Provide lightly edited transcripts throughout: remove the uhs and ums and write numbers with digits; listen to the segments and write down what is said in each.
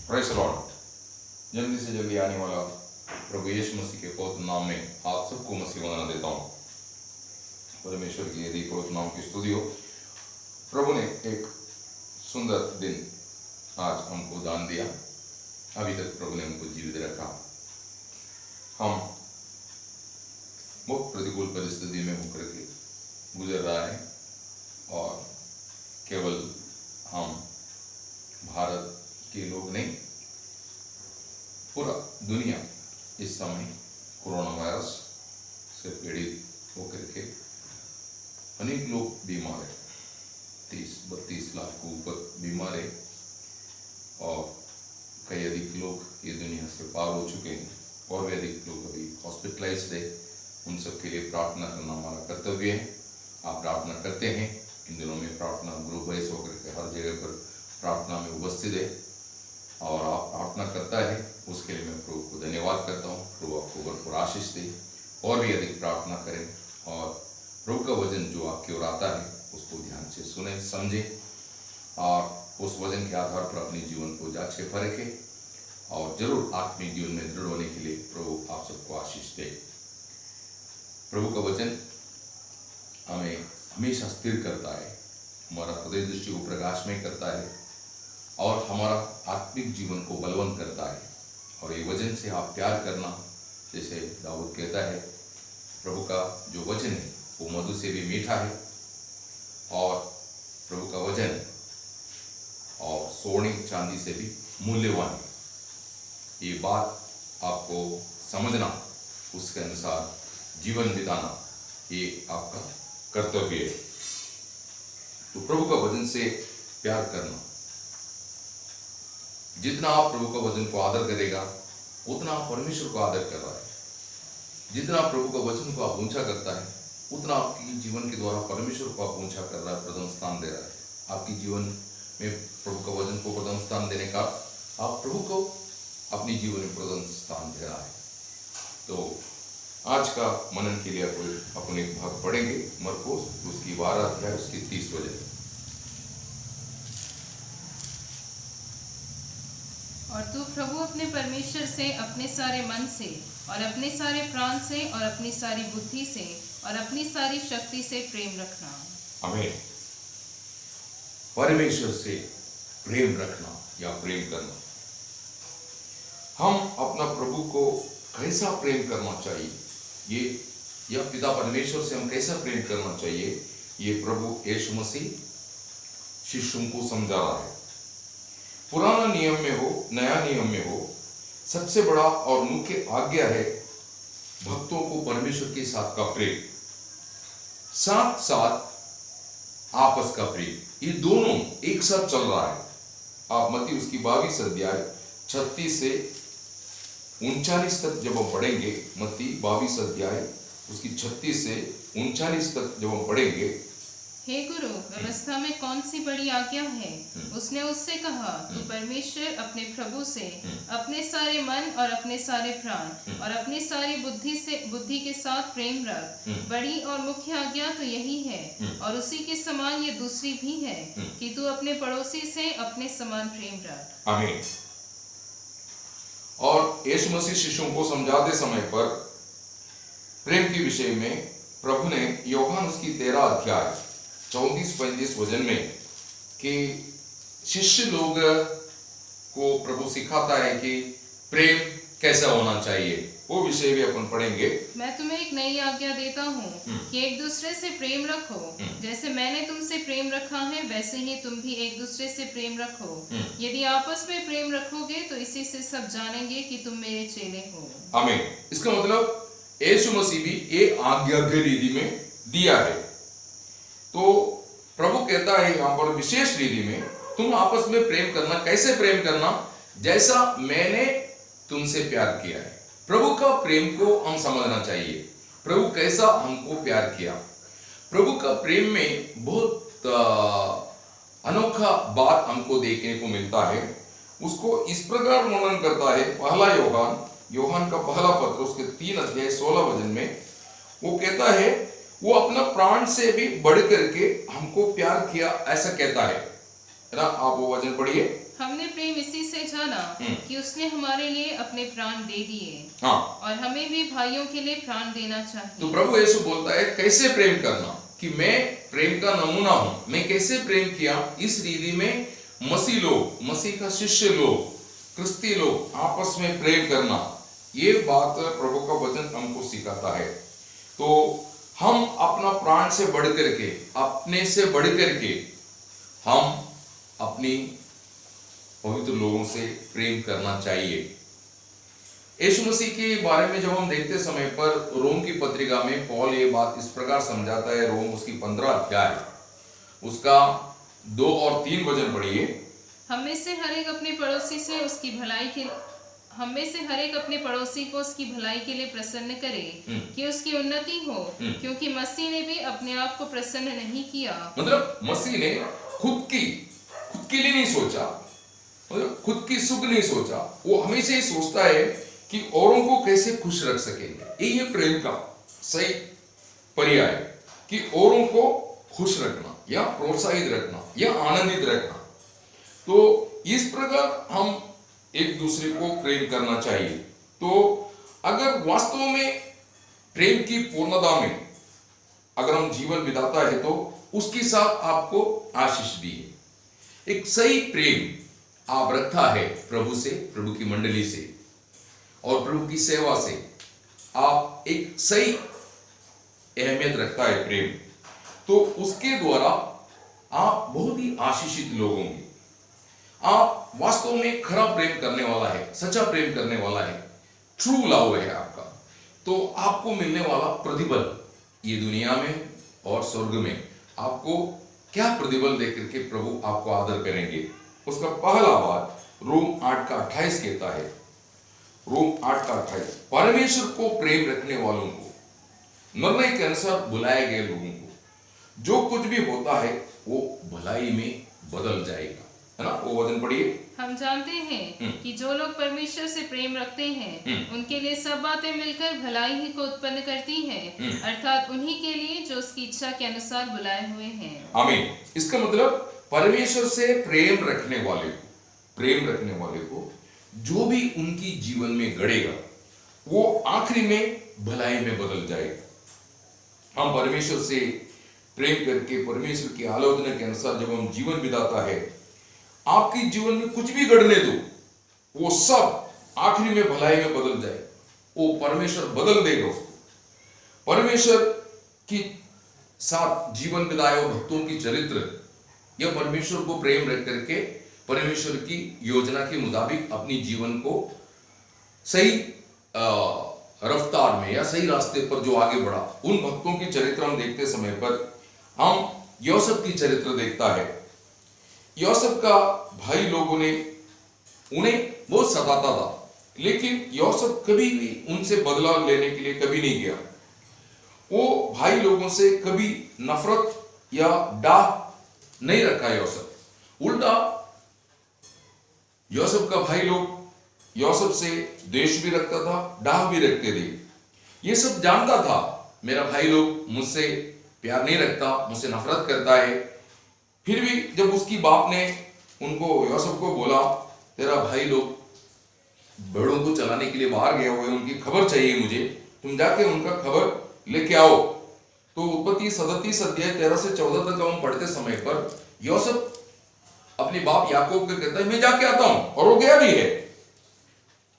Praise the Lord. जल्दी से जल्दी आने वाला प्रभु यीशु मसीह के पवित्र नाम में आप सबको मसीह वंदना देता हूँ। परमेश्वर की यदि पवित्र नाम की स्तुति हो। प्रभु ने एक सुंदर दिन आज हमको दान दिया। अभी तक प्रभु ने हमको जीवित रखा। हम बहुत प्रतिकूल परिस्थिति में होकर के गुजर रहा है और केवल हम भारत के लोग नहीं, पूरा दुनिया इस समय कोरोना वायरस से पीड़ित होकर के अनेक लोग बीमार है। 30-32 लाख को ऊपर बीमार है और कई अधिक लोग ये दुनिया से पार हो चुके हैं और भी अधिक लोग अभी हॉस्पिटलाइज्ड है। उन सब के लिए प्रार्थना करना हमारा कर्तव्य है। आप प्रार्थना करते हैं। इन दिनों में प्रार्थना ग्रुप वाइज होकर के हर जगह पर प्रार्थना में उपस्थित है और आप प्रार्थना करता है, उसके लिए मैं प्रभु को धन्यवाद करता हूँ। प्रभु आपको भरपूर आशीष दे और भी अधिक प्रार्थना करें और प्रभु का वचन जो आपकी ओर आता है उसको ध्यान से सुने, समझे और उस वचन के आधार पर अपने जीवन को जांचे परखे और जरूर आत्मिक जीवन में दृढ़ होने के लिए प्रभु आप सबको आशीष दे। प्रभु का वचन हमें हमेशा स्थिर करता है, हमारा हृदय दृष्टि को प्रकाशमय करता है और हमारा आत्मिक जीवन को बलवंत करता है। और ये वचन से आप प्यार करना, जैसे दाऊद कहता है, प्रभु का जो वचन है वो मधु से भी मीठा है और प्रभु का वचन और सोने चांदी से भी मूल्यवान है। ये बात आपको समझना, उसके अनुसार जीवन बिताना ये आपका कर्तव्य है। तो प्रभु का वचन से प्यार करना, जितना आप प्रभु का वचन को आदर करेगा उतना आप परमेश्वर को आदर कर रहा है। जितना प्रभु का वचन को आप ऊंचा करता है उतना आपकी जीवन के द्वारा परमेश्वर को आप ऊंचा कर रहा है, प्रथम स्थान दे रहा है। आपकी जीवन में प्रभु का वचन को प्रथम स्थान देने का आप प्रभु को अपनी जीवन में प्रथम स्थान दे रहा है। तो आज का मनन के लिए अपन एक भाग पढ़ेंगे, मरकुस उसकी 12 अध्याय उसकी 30 वचन। और तू प्रभु अपने परमेश्वर से अपने सारे मन से और अपने सारे प्राण से और अपनी सारी बुद्धि से और अपनी सारी शक्ति से प्रेम रखना। आमीन। परमेश्वर से प्रेम रखना या प्रेम करना। हम अपना प्रभु को कैसा प्रेम करना चाहिए, ये पिता परमेश्वर से हम कैसा प्रेम करना चाहिए, ये प्रभु यीशु मसीह शिष्यों को समझा रहा है। पुराना नियम में हो, नया नियम में हो, सबसे बड़ा और मुख्य आज्ञा है भक्तों को परमेश्वर के साथ का प्रेम, साथ साथ आपस का प्रेम। ये दोनों एक साथ चल रहा है। आप मत्ती उसकी 22 अध्याय 36 से 39 तक जब हम पढ़ेंगे, मत्ती 22 अध्याय उसकी 36 से 39 तक जब हम पढ़ेंगे। हे गुरु, व्यवस्था में कौन सी बड़ी आज्ञा है? उसने उससे कहा, तू परमेश्वर अपने प्रभु से अपने सारे मन और अपने सारे प्राण और अपनी सारी बुद्धि के साथ प्रेम रख। बड़ी और मुख्य आज्ञा तो यही है और उसी के समान ये दूसरी भी है कि तू अपने पड़ोसी से अपने समान प्रेम रख। आमीन। और यीशु मसीह शिष्यों को समझाते समय पर प्रेम के विषय में प्रभु ने यूहन्ना उसकी 13 अध्याय 34-35 वचन में कि शिष्य लोग को प्रभु सिखाता है कि प्रेम कैसा होना चाहिए, वो विषय भी अपन पढ़ेंगे। मैं तुम्हें एक नई आज्ञा देता हूँ कि एक दूसरे से प्रेम रखो। जैसे मैंने तुमसे प्रेम रखा है वैसे ही तुम भी एक दूसरे से प्रेम रखो। यदि आपस में प्रेम रखोगे तो इसी से सब जानेंगे कि तुम मेरे चेले हो। आमीन। इसका मतलब यीशु मसीह भी ये आज्ञा की रीति में दिया है। तो प्रभु कहता है यहाँ पर विशेष रीति में तुम आपस में प्रेम करना। कैसे प्रेम करना? जैसा मैंने तुमसे प्यार किया है। प्रभु का प्रेम को हम समझना चाहिए। प्रभु कैसा हमको प्यार किया। प्रभु का प्रेम में बहुत अनोखा बात हमको देखने को मिलता है। उसको इस प्रकार वर्णन करता है पहला यूहन्ना का पहला पत्र उसके 3 अध्याय 16 वचन में। वो कहता है वो अपना प्राण से भी बढ़ करके हमको प्यार किया, ऐसा कहता है ना। आप वो वचन पढ़िए। हमने प्रेम इसी से जाना कि उसने हमारे लिए अपने प्राण दे दिए, हाँ, और हमें भी भाइयों के लिए प्राण देना तो चाहिए। प्रभु यीशु बोलता है कैसे प्रेम करना, कि मैं प्रेम का नमूना हूं। मैं कैसे प्रेम किया, इस रीति में मसीह लोग, मसीह का शिष्य लोग, क्रिस्ती लोग आपस में प्रेम करना, ये बात प्रभु का वचन हमको सिखाता है। तो हम अपना प्राण से बढ़ करके, अपने से बढ़ करके हम अपनी पवित्र लोगों से प्रेम करना चाहिए। यीशु मसीह के बारे में जब हम देखते समय पर रोम की पत्रिका में पौल ये बात इस प्रकार समझाता है, रोम उसकी 15 अध्याय उसका 2 और 3 वचन पढ़िए। हम में से हर एक अपने पड़ोसी से उसकी भलाई के हम में से हर एक अपने पड़ोसी को उसकी भलाई के लिए प्रसन्न करे, कि उसकी उन्नति हो, क्योंकि मसीह ने भी अपने आप को प्रसन्न नहीं किया। मतलब मसीह ने खुद के लिए नहीं सोचा, मतलब खुद की सुख नहीं सोचा। वो हमेशा ही सोचता है कि औरों को कैसे खुश रख सकेंगे। यही है प्रेम का सही पर्याय, कि औरों को खुश रखना या प्रोत्साहित रखना या आनंदित रखना। तो इस प्रकार हम एक दूसरे को प्रेम करना चाहिए। तो अगर वास्तव में प्रेम की पूर्णता में अगर हम जीवन बिताता है तो उसके साथ आपको आशीष दी है। एक सही प्रेम आप रखता है प्रभु से, प्रभु की मंडली से और प्रभु की सेवा से। आप एक सही अहमियत रखता है प्रेम, तो उसके द्वारा आप बहुत ही आशीषित लोग होंगे। आप वास्तव में खरा प्रेम करने वाला है, सच्चा प्रेम करने वाला है, ट्रू लव है आपका, तो आपको मिलने वाला प्रतिफल ये दुनिया में और स्वर्ग में आपको क्या प्रतिफल देकर के प्रभु आपको आदर करेंगे। उसका पहला बात रोम 8 का 28 कहता है, रोम 8 का 28, परमेश्वर को प्रेम रखने वालों को, निर्णय के अनुसार बुलाए गए लोगों को जो कुछ भी होता है वो भलाई में बदल जाएगा, है ना। वो वचन पढ़िए। हम जानते हैं कि जो लोग परमेश्वर से प्रेम रखते हैं उनके लिए सब बातें मिलकर भलाई ही को उत्पन्न करती हैं, अर्थात उन्हीं के लिए जो उसकी इच्छा के अनुसार बुलाए हुए हैं। आमीन। इसका मतलब परमेश्वर से प्रेम रखने वाले को जो भी उनकी जीवन में गड़ेगा वो आखिरी में भलाई में बदल जाएगा। हम परमेश्वर से प्रेम करके परमेश्वर की आलोचना के अनुसार जब हम जीवन बिताता है, आपके जीवन में कुछ भी गढ़ने दो, वो सब आखिरी में भलाई में बदल जाए। वो परमेश्वर बदल देगा उसको। परमेश्वर की साथ जीवन बिताए हुए भक्तों की चरित्र या परमेश्वर को प्रेम रख करके परमेश्वर की योजना के मुताबिक अपनी जीवन को सही रफ्तार में या सही रास्ते पर जो आगे बढ़ा, उन भक्तों की चरित्र हम देखते समय पर हम यूसुफ की चरित्र देखता है। यूसुफ का भाई लोगों ने उन्हें बहुत सताता था, लेकिन यूसुफ कभी भी उनसे बदला लेने के लिए कभी नहीं गया। वो भाई लोगों से कभी नफरत या डाह नहीं रखा यूसुफ। उल्टा यूसुफ का भाई लोग यूसुफ से द्वेष भी रखता था, डाह भी रखते थे। ये सब जानता था मेरा भाई लोग मुझसे प्यार नहीं रखता, मुझसे नफरत करता है। फिर भी जब उसकी बाप ने उनको यूसुफ को बोला, तेरा भाई लोग भेड़ों को चलाने के लिए बाहर गए हुए, उनकी खबर चाहिए मुझे, तुम जाके उनका खबर लेके आओ। तो उत्पत्ति 37 अध्याय 13 से 14 तक हम पढ़ते समय पर यूसुफ अपने बाप याकूब को कहता है मैं जाके आता हूं, और वो गया भी है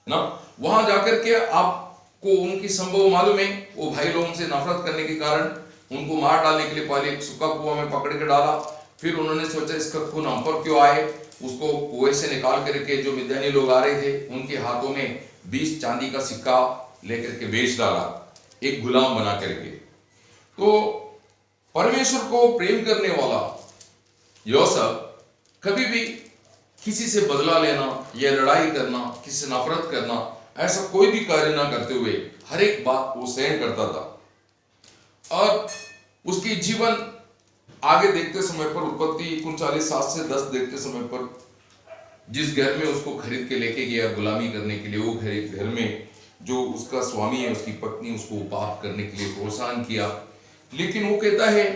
ना। वहां जाकर के आपको उनकी संभव मालूम है, वो भाई लोगों से नफरत करने के कारण उनको मार डालने के लिए पहले एक सूखा कुआं में पकड़ के डाला। फिर उन्होंने सोचा इसका खून हम पर क्यों आए, उसको कुएं से निकाल करके जो मिद्यानी लोग आ रहे थे उनके हाथों में 20 चांदी का सिक्का लेकर के बेच डाला, एक गुलाम बना करके। तो परमेश्वर को प्रेम करने वाला यूसुफ कभी भी किसी से बदला लेना या लड़ाई करना, किसी से नफरत करना, ऐसा कोई भी कार्य ना करते हुए हर एक बात वो सहन करता था। और उसकी जीवन आगे देखते समय पर उत्पत्ति 39:7 से 10 देखते समय पर जिस घर में उसको खरीद के लेके गया गुलामी करने के लिए, वो घर में जो उसका स्वामी है, उसकी पत्नी उसको पाप करने के लिए प्रोत्साहन किया। लेकिन वो कहता है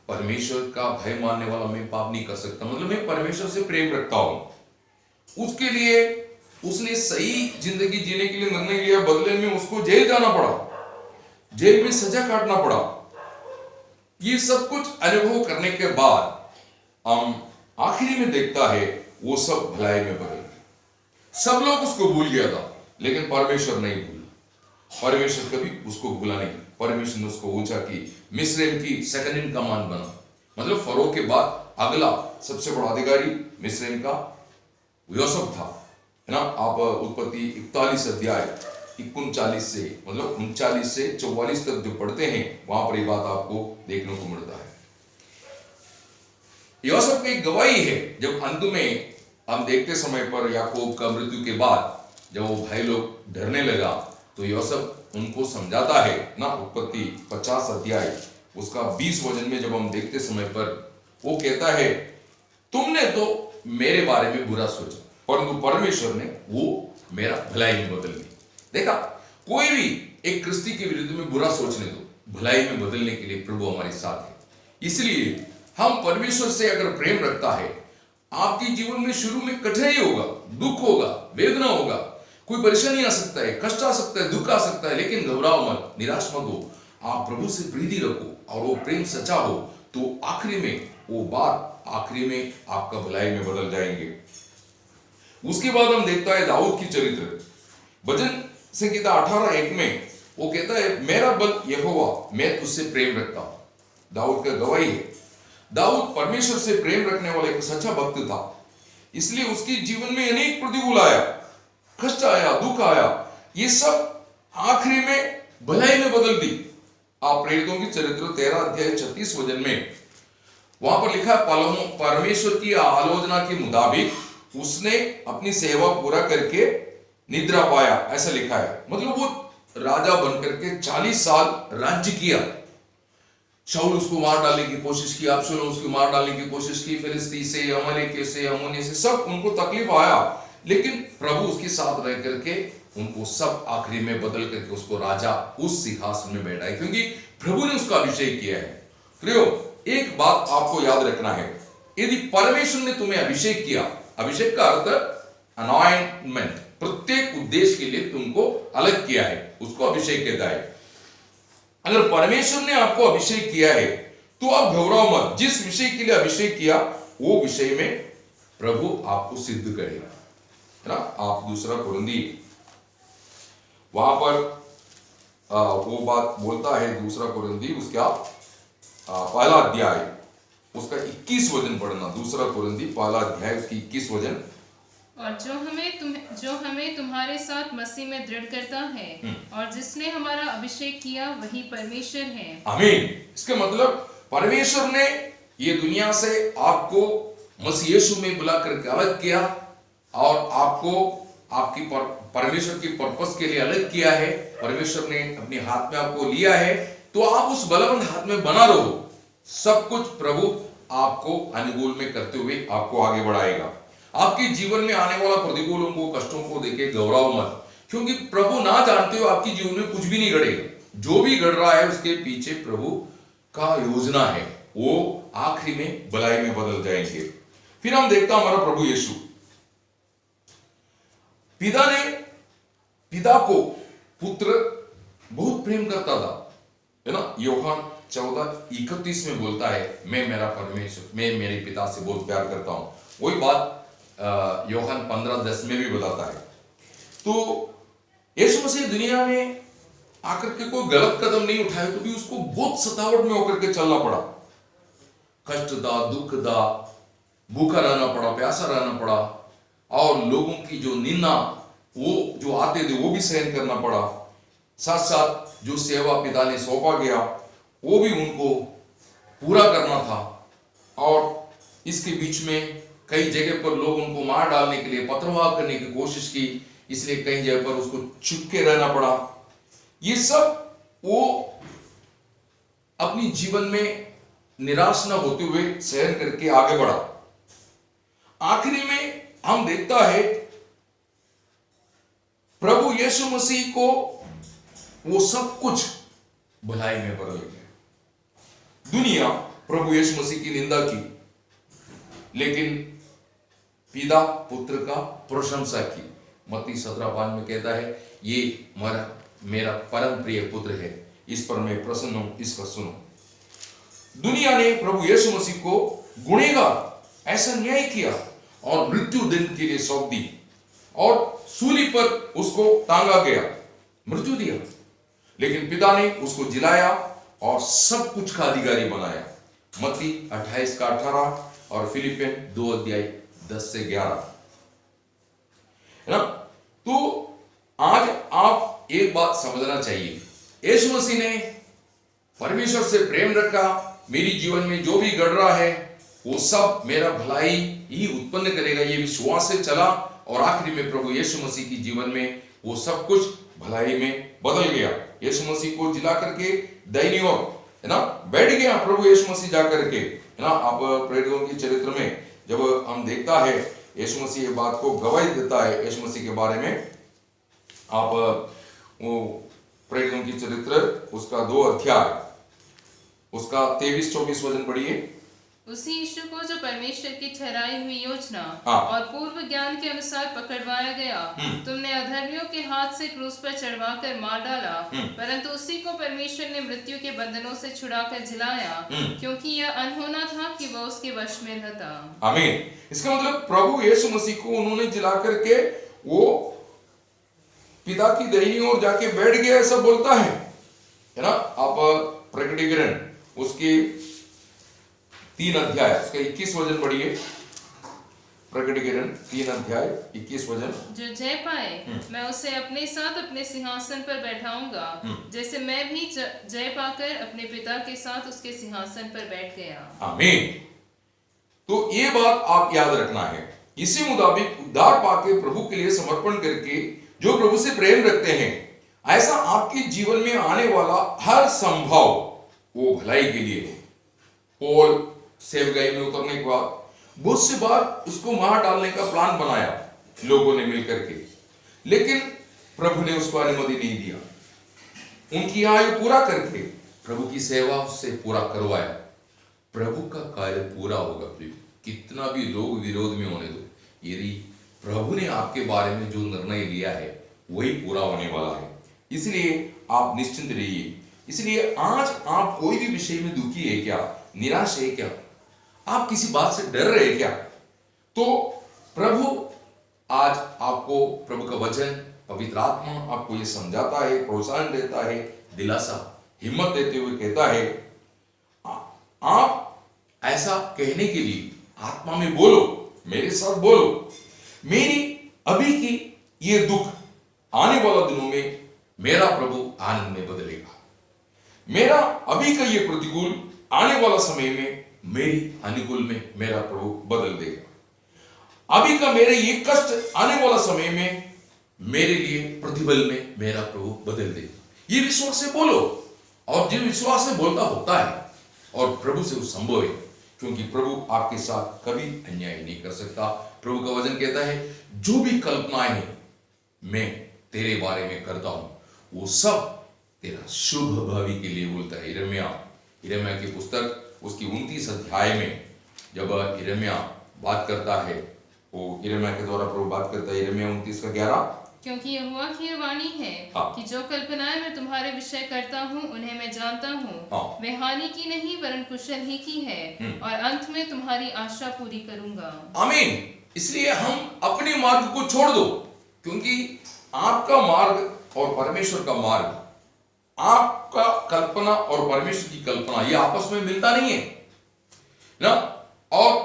परमेश्वर का भय मानने वाला मैं पाप नहीं कर सकता, मतलब मैं परमेश्वर से प्रेम रखता हूं। उसके लिए उसने सही जिंदगी जीने के लिए निर्णय लिया, बदले में उसको जेल जाना पड़ा, जेल में सजा काटना पड़ा। ये सब कुछ अनुभव करने के बाद हम आखिरी में देखता है वो सब भलाई में बदल गए। सब लोग उसको भूल गया था, लेकिन परमेश्वर नहीं भूला। परमेश्वर कभी उसको भूला नहीं। परमेश्वर ने उसको ऊंचा की, मिस्र की सेकंड इन कमांड बना। मतलब फरो के बाद अगला सबसे बड़ा अधिकारी मिस्र का यूसुफ था, है ना। आप उत्पत्ति 41 अध्याय 39 से मतलब 39 से 44 तक जो पढ़ते हैं, वहां पर ये बात आपको देखने को मिलता है। यूसुफ की गवाही है। जब अंत में हम देखते समय पर याकूब का मृत्यु के बाद जब वो भाई लोग डरने लगा, तो यूसुफ उनको समझाता है ना। उत्पत्ति 50 अध्याय उसका 20 वचन में जब हम देखते समय पर वो कहता है, तुमने तो मेरे बारे में बुरा सोचा, परंतु परमेश्वर ने वो मेरा भलाई में बदल दी। देखा, कोई भी एक क्रिस्ती के विरुद्ध में बुरा सोचने दो, भलाई में बदलने के लिए प्रभु हमारे साथ है। इसलिए हम परमेश्वर से अगर प्रेम रखता है, आपके जीवन में शुरू में कठिनाई होगा, दुख होगा, वेदना होगा, कोई परेशानी आ सकता है, कष्ट आ सकता है, दुख आ सकता है, लेकिन घबराओ मत, निराश मत हो। आप प्रभु से प्रीति रखो और वो प्रेम सच्चा हो, तो आखिरी में वो बात आखिरी में आपका भलाई में बदल जाएंगे। उसके बाद हम देखता है दाऊद की चरित्र। भजन संहिता 18:1 में वो कहता है, मेरा बल यहोवा, मैं तुझसे प्रेम रखता हूं। दाऊद का गवाही है। दाऊद परमेश्वर से प्रेम रखने वाला एक सच्चा भक्त था, इसलिए उसके जीवन में अनेक प्रतिकूल आया, कष्ट आया, दुख आया, ये सब आखिरी में भलाई में बदल दी। आप प्रेरितों की चरित्र 13 अध्याय 36 वचन में वहां पर लिखा, परमेश्वर की आलोचना के मुताबिक उसने अपनी सेवा पूरा करके निद्रा पाया, ऐसा लिखा है। मतलब वो राजा बनकर के 40 साल राज्य किया। शाऊल उसको मार डालने की कोशिश की, अबशालोम उसको मार डालने की कोशिश की, फिलिस्ती से, अमलेकी से, अम्मोनी से, सब उनको तकलीफ आया, लेकिन प्रभु उसके साथ रह करके उनको सब आखिरी में बदल करके उसको राजा उस सिंहासन में बैठाए, क्योंकि प्रभु ने उसका अभिषेक किया है। प्रियो, एक बात आपको याद रखना है, यदि परमेश्वर ने तुम्हें अभिषेक किया, अभिषेक का अर्थ अनॉइंटमेंट, प्रत्येक उद्देश्य के लिए तुमको अलग किया है, उसको अभिषेक कहता है। अगर परमेश्वर ने आपको अभिषेक किया है तो आप घबराओ मत। जिस विषय के लिए अभिषेक किया वो विषय में प्रभु आपको सिद्ध करेगा, है ना। आप 2 कुरिन्थी वहां पर वो बात बोलता है, 2 कुरिन्थी उसका पहला अध्याय उसका 21 वचन पढ़ना। 2 कुरिन्थी पहला अध्याय उसकी 21 वचन। और जो हमें तुम्हारे साथ मसीह में दृढ़ करता है और जिसने हमारा अभिषेक किया वही परमेश्वर है। आमीन। इसका मतलब परमेश्वर ने ये दुनिया से आपको मसीह यीशु में बुला करके अलग किया और आपको आपकी परमेश्वर की पर्पस के लिए अलग किया है। परमेश्वर ने अपने हाथ में आपको लिया है, तो आप उस बलवंत हाथ में बना रहो। सब कुछ प्रभु आपको अनुकूल में करते हुए आपको आगे बढ़ाएगा। आपके जीवन में आने वाला प्रतिकूलों को, कष्टों को देखे घबराओ मत, क्योंकि प्रभु ना जानते हो आपके जीवन में कुछ भी नहीं घड़ेगा। जो भी घड़ रहा है उसके पीछे प्रभु का योजना है, वो आखिरी में भलाई में बदल जाएंगे। फिर हम देखता हमारा प्रभु यीशु, पिता को पुत्र बहुत प्रेम करता था, है ना। यूहन्ना 14:31 में बोलता है, मैं मेरे पिता से बहुत प्यार करता हूं। वही बात यूहन्ना 15:10 में भी बताता है। तो यीशु मसीह दुनिया में आकर के कोई गलत कदम नहीं उठाया, तो भी उसको बहुत सतावट में होकर के चलना पड़ा। कष्ट था, दुख था, भूखा रहना पड़ा, प्यासा रहना पड़ा, और लोगों की जो निंदा वो जो आते थे वो भी सहन करना पड़ा। साथ साथ जो सेवा पिता ने सौंपा गया वो भी उनको पूरा करना था। और इसके बीच में कई जगह पर लोग उनको मार डालने के लिए पथरवाह करने की कोशिश की, इसलिए कई जगह पर उसको चुप के रहना पड़ा। ये सब वो अपनी जीवन में निराश न होते हुए सहन करके आगे बढ़ा। आखिरी में हम देखता है प्रभु यीशु मसीह को वो सब कुछ भलाई में बदल गया। दुनिया प्रभु यीशु मसीह की निंदा की, लेकिन पिता पुत्र का प्रशंसा की। मत्ती 17:5 में कहता है, ये मेरा परम प्रिय पुत्र है, इस पर मैं प्रसन्न हूं, इसका सुनो। दुनिया ने प्रभु यीशु मसीह को गुनहगार ऐसा न्याय किया और मृत्यु दंड के लिए सौंप दी और सूली पर उसको टांगा गया, मृत्यु दिया। लेकिन पिता ने उसको जिलाया और सब कुछ का अधिकारी बनाया। मत्ती 28:18 और फिलिपियन 2:10-11 है ना। तो आज आप एक बात समझना चाहिए, यीशु मसीह ने परमेश्वर से प्रेम रखा, मेरी जीवन में जो भी गड़ रहा है वो सब मेरा भलाई ही उत्पन्न करेगा, ये विश्वास से चला और आखिरी में प्रभु यीशु मसीह की जीवन में वो सब कुछ भलाई में बदल गया। यीशु मसीह को जिला करके दाहिनी ओर है ना बैठ गया प्रभु यीशु मसीह जा करके, है ना। आप प्रेरितों के चरित्र में जब हम देखता है यीशु मसीह ये बात को गवाही देता है यीशु मसीह के बारे में, आप वो प्रेरितों की चरित्र उसका 2 अध्याय उसका 23-24 वचन पढ़िए। उसी यीशु को जो परमेश्वर की ठहराई हुई योजना हाँ। और पूर्व ज्ञान के अनुसार पकड़वाया गया, तुमने अधर्मियों के हाथ से क्रूस पर चढ़वाकर मार डाला, परंतु उसी को परमेश्वर ने मृत्यु के बंधनों से छुड़ाकर जिलाया, क्योंकि यह अनहोना था कि वह उसके वश में रहता। आमीन। इसका मतलब प्रभु यीशु मसीह को उन्होंने जिला करके वो पिता की दाहिनी ओर जाके बैठ गया, ऐसा बोलता है ना। आप प्रकटीकरण उसके 3 अध्याय उसका 21 वचन पढ़िए। प्रकटीकरण 3 अध्याय 21 वचन। जो जय पाए मैं उसे अपने साथ अपने सिंहासन पर बैठाऊंगा, जैसे मैं भी जय पाकर अपने पिता के साथ उसके सिंहासन पर बैठ गया। आमीन। तो ये बात आप याद रखना है। इसी मुताबिक उद्धार पाके प्रभु के लिए समर्पण करके जो प्रभु से प्रेम रखते हैं, ऐसा आपके जीवन में आने वाला हर संभव वो भलाई के लिए है। पौल सेवगाई में उतरने के बाद बहुत सी बार उसको मार डालने का प्लान बनाया लोगों ने मिलकर के, लेकिन प्रभु ने उसको अनुमति नहीं दिया। उनकी आयु पूरा करके प्रभु की सेवा उससे पूरा करवाया। प्रभु का कार्य पूरा होगा, कितना भी लोग विरोध में होने दो, यदि प्रभु ने आपके बारे में जो निर्णय लिया है वही पूरा होने वाला है। इसलिए आप निश्चिंत रहिए। इसलिए आज आप कोई भी विषय में दुखी है क्या, निराश है क्या, आप किसी बात से डर रहे क्या, तो प्रभु आज आपको प्रभु का वचन पवित्र आत्मा आपको ये समझाता है, प्रोत्साहन देता है, दिलासा हिम्मत देते हुए कहता है, आप ऐसा कहने के लिए आत्मा में बोलो, मेरे साथ बोलो, मेरी अभी की ये दुख आने वाला दिनों में मेरा प्रभु आनंद में बदलेगा। मेरा अभी का ये प्रतिकूल आने वाला समय में मेरी अनुकूल में मेरा प्रभु बदल देगा। अभी का मेरे ये कष्ट आने वाला समय में मेरे लिए प्रतिफल में मेरा प्रभु बदल देगा। ये विश्वास से बोलो, और जो विश्वास से बोलता होता है और प्रभु से वो संभव है, क्योंकि प्रभु आपके साथ कभी अन्याय नहीं कर सकता। प्रभु का वचन कहता है, जो भी कल्पनाएं मैं तेरे बारे में करता हूं वो सब तेरा शुभ भावी के लिए बोलता है। यिर्मयाह की पुस्तक उसकी 29 अध्याय में जब यिर्मयाह बात करता है, वो यिर्मयाह के द्वारा प्रभु बात करता है। यिर्मयाह 29:11, क्योंकि यहोवा की वाणी है कि जो कल्पनाएं मैं तुम्हारे विषय करता हूँ उन्हें मैं जानता हूँ, वे हानि की नहीं वरन कुशल ही की है, और अंत में तुम्हारी आशा पूरी करूंगा। आमीन। इसलिए हम अपने मार्ग को छोड़ दो, क्योंकि आपका मार्ग और परमेश्वर का मार्ग, आपका कल्पना और परमेश्वर की कल्पना ये आपस में मिलता नहीं है ना। और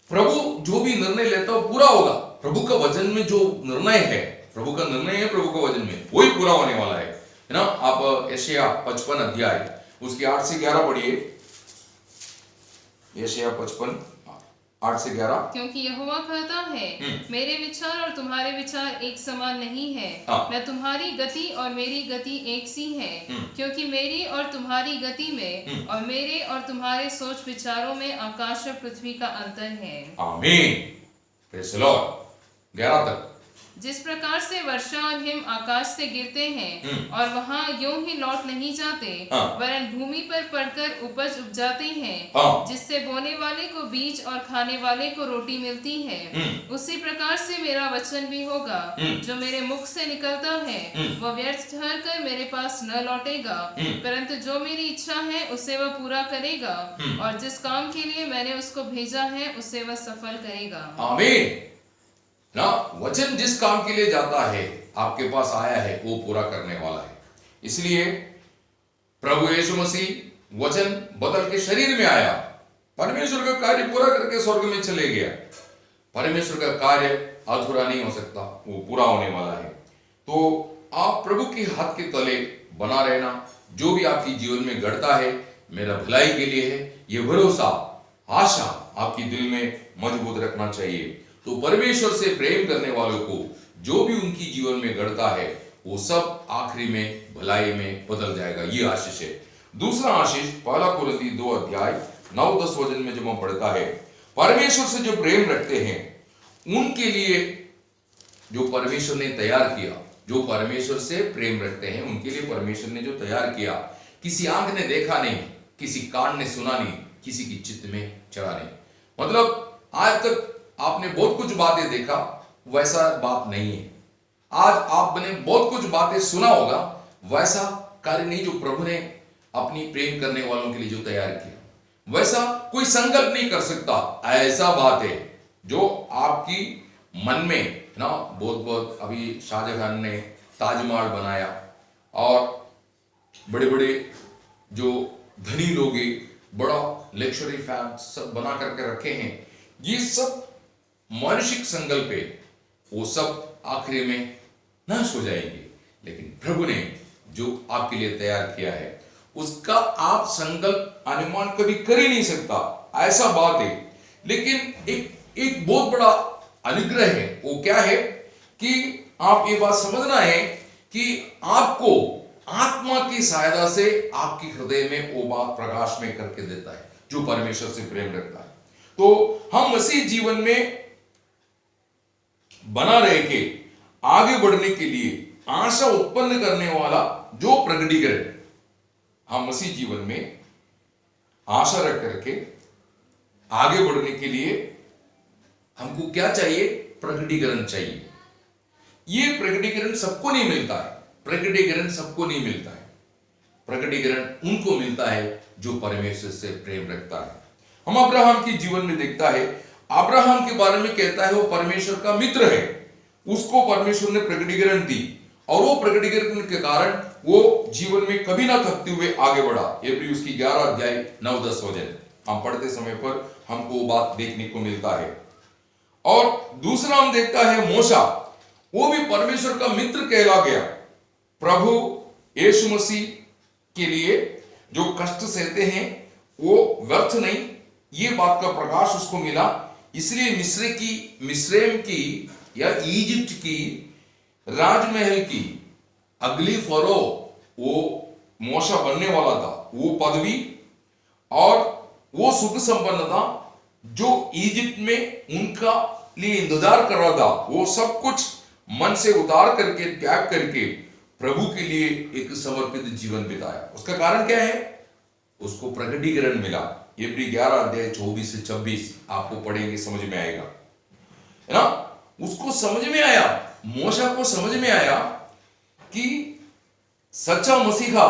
प्रभु जो भी निर्णय लेता है पूरा होगा। प्रभु का वचन में जो निर्णय है, प्रभु का निर्णय है प्रभु का वचन में, वही पूरा होने वाला है ना। आप यशायाह 55 अध्याय उसके 8 से 11 पढ़िए। यशायाह 55 8 से 11। क्योंकि यहोवा कहता है, मेरे विचार और तुम्हारे विचार एक समान नहीं है, मैं तुम्हारी गति और मेरी गति एक सी है, क्योंकि मेरी और तुम्हारी गति में और मेरे और तुम्हारे सोच विचारों में आकाश और पृथ्वी का अंतर है। आमीन। Praise the Lord. 11 तक जिस प्रकार से वर्षा और हिम आकाश से गिरते हैं और वहां यूं ही लौट नहीं जाते, वरन भूमि पर पड़कर उपज उपजाते हैं, जिससे बोने वाले को बीज और खाने वाले को रोटी मिलती है, उसी प्रकार से मेरा वचन भी होगा जो मेरे मुख से निकलता है। वह व्यर्थ ठहरकर मेरे पास न लौटेगा, परंतु जो मेरी इच्छा है उसे वह पूरा करेगा, और जिस काम के लिए मैंने उसको भेजा है उसे वह सफल करेगा। आमीन ना। वचन जिस काम के लिए जाता है, आपके पास आया है, वो पूरा करने वाला है। इसलिए प्रभु यीशु मसीह वचन बदल के शरीर में आया, परमेश्वर का कार्य पूरा करके स्वर्ग में चले गया। परमेश्वर का कार्य अधूरा नहीं हो सकता, वो पूरा होने वाला है। तो आप प्रभु के हाथ के तले बना रहना, जो भी आपकी जीवन में घटता है मेरा भलाई के लिए है, ये भरोसा आशा आपकी दिल में मजबूत रखना चाहिए। तो परमेश्वर से प्रेम करने वालों को जो भी उनकी जीवन में घटता है वो सब आखिरी में भलाई में बदल जाएगा, ये आशीष है। दूसरा आशीष 1 कुरिन्थी 2 अध्याय 9-10 वचन में जब हम पढ़ता है, परमेश्वर से जो प्रेम रखते हैं उनके लिए जो परमेश्वर ने तैयार किया, जो परमेश्वर से प्रेम रखते हैं उनके लिए परमेश्वर ने जो तैयार किया, किसी आंख ने देखा नहीं, किसी कान ने सुना नहीं, किसी की चित्त में चढ़ा नहीं। मतलब आज तक आपने बहुत कुछ बातें देखा, वैसा बात नहीं है। आज आपने बहुत कुछ बातें सुना होगा, वैसा कार्य नहीं जो प्रभु ने अपनी प्रेम करने वालों के लिए जो तैयार किया, वैसा कोई संकल्प नहीं कर सकता। ऐसा बात है जो आपकी मन में ना, बहुत अभी शाहजहां ने ताजमहल बनाया और बड़े बड़े जो धनी लोग बड़ा लग्जरी फैन सब बना करके रखे हैं, ये सब मानसिक संकल्प है, वो सब आखिरी में नाश हो जाएंगे। लेकिन प्रभु ने जो आपके लिए तैयार किया है उसका आप संकल्प अनुमान कभी कर ही नहीं सकता, ऐसा बात है। लेकिन एक बहुत बड़ा अनुग्रह है, वो क्या है कि आप ये बात समझना है कि आपको आत्मा की सहायता से आपकी हृदय में वो बात प्रकाश में करके देता है जो परमेश्वर से प्रेम रखता है। तो हम मसीह जीवन में बना रहे के आगे बढ़ने के लिए आशा उत्पन्न करने वाला जो प्रकटीकरण, हम मसीह जीवन में आशा रख करके आगे बढ़ने के लिए हमको क्या चाहिए? प्रकटीकरण चाहिए। ये प्रकटीकरण सबको नहीं मिलता है, प्रकटीकरण सबको नहीं मिलता है। प्रकटीकरण उनको मिलता है जो परमेश्वर से प्रेम रखता है। हम अब्राहम के जीवन में देखता है, अब्राहम के बारे में कहता है वो परमेश्वर का मित्र है, उसको परमेश्वर ने प्रकटीकरण दी और वो प्रकटीकरण के कारण वो जीवन में कभी ना थकते हुए आगे बढ़ा। इब्री उसकी 11 अध्याय 9-10 वचन हम पढ़ते समय पर हमको वो बात देखने को मिलता है। और दूसरा हम देखता है मूसा, वो भी परमेश्वर का मित्र कहला गया। प्रभु यीशु मसीह के लिए जो कष्ट सहते हैं वो व्यर्थ नहीं, ये बात का प्रकाश उसको मिला। इसलिए मिस्रैम की या इजिप्ट की राजमहल की अगली फरो वो मूसा बनने वाला था, वो पदवी और वो सुख संपन्नता जो इजिप्ट में उनका लिए इंतजार कर रहा था, वो सब कुछ मन से उतार करके त्याग करके प्रभु के लिए एक समर्पित जीवन बिताया। उसका कारण क्या है? उसको प्रकटीकरण मिला। इब्री 11 अध्याय 24 से 26 आपको पढ़ेंगे, समझ में आएगा, है ना। उसको समझ में आया, मूसा को समझ में आया कि सच्चा मसीहा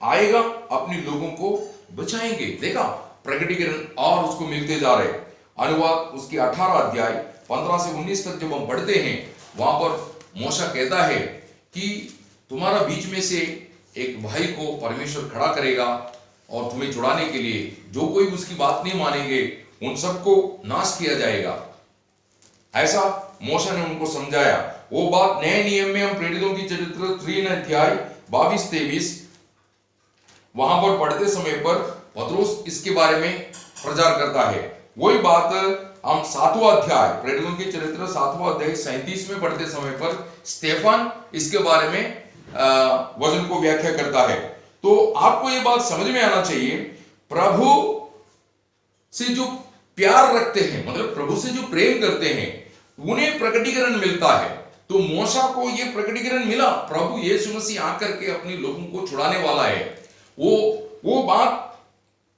आएगा, अपने लोगों को बचाएंगे। देखा प्रकटीकरण और उसको मिलते जा रहे। अनुवाद उसकी 18 अध्याय 15 से 19 तक जब हम पढ़ते हैं, वहां पर मूसा कहता है कि तुम्हारा बीच में से एक भाई को परमेश्वर खड़ा करेगा और तुम्हें छुड़ाने के लिए जो कोई उसकी बात नहीं मानेंगे उन सबको नाश किया जाएगा। ऐसा मूसा ने उनको समझाया। वो बात नए नियम में हम प्रेरितों की चरित्र 3 अध्याय 22-23 वहां पर पढ़ते समय पर पतरस इसके बारे में प्रचार करता है। वही बात हम 7वां अध्याय प्रेरितों के चरित्र 7वां अध्याय 37 में पढ़ते समय पर स्तेफन इसके बारे में वचन को व्याख्या करता है। तो आपको ये बात समझ में आना चाहिए, प्रभु से जो प्यार रखते हैं, मतलब प्रभु से जो प्रेम करते हैं, उन्हें प्रकटीकरण मिलता है। तो मूसा को ये प्रकटीकरण मिला, प्रभु यीशु मसीह आकर के अपने लोगों को छुड़ाने वाला है। वो बात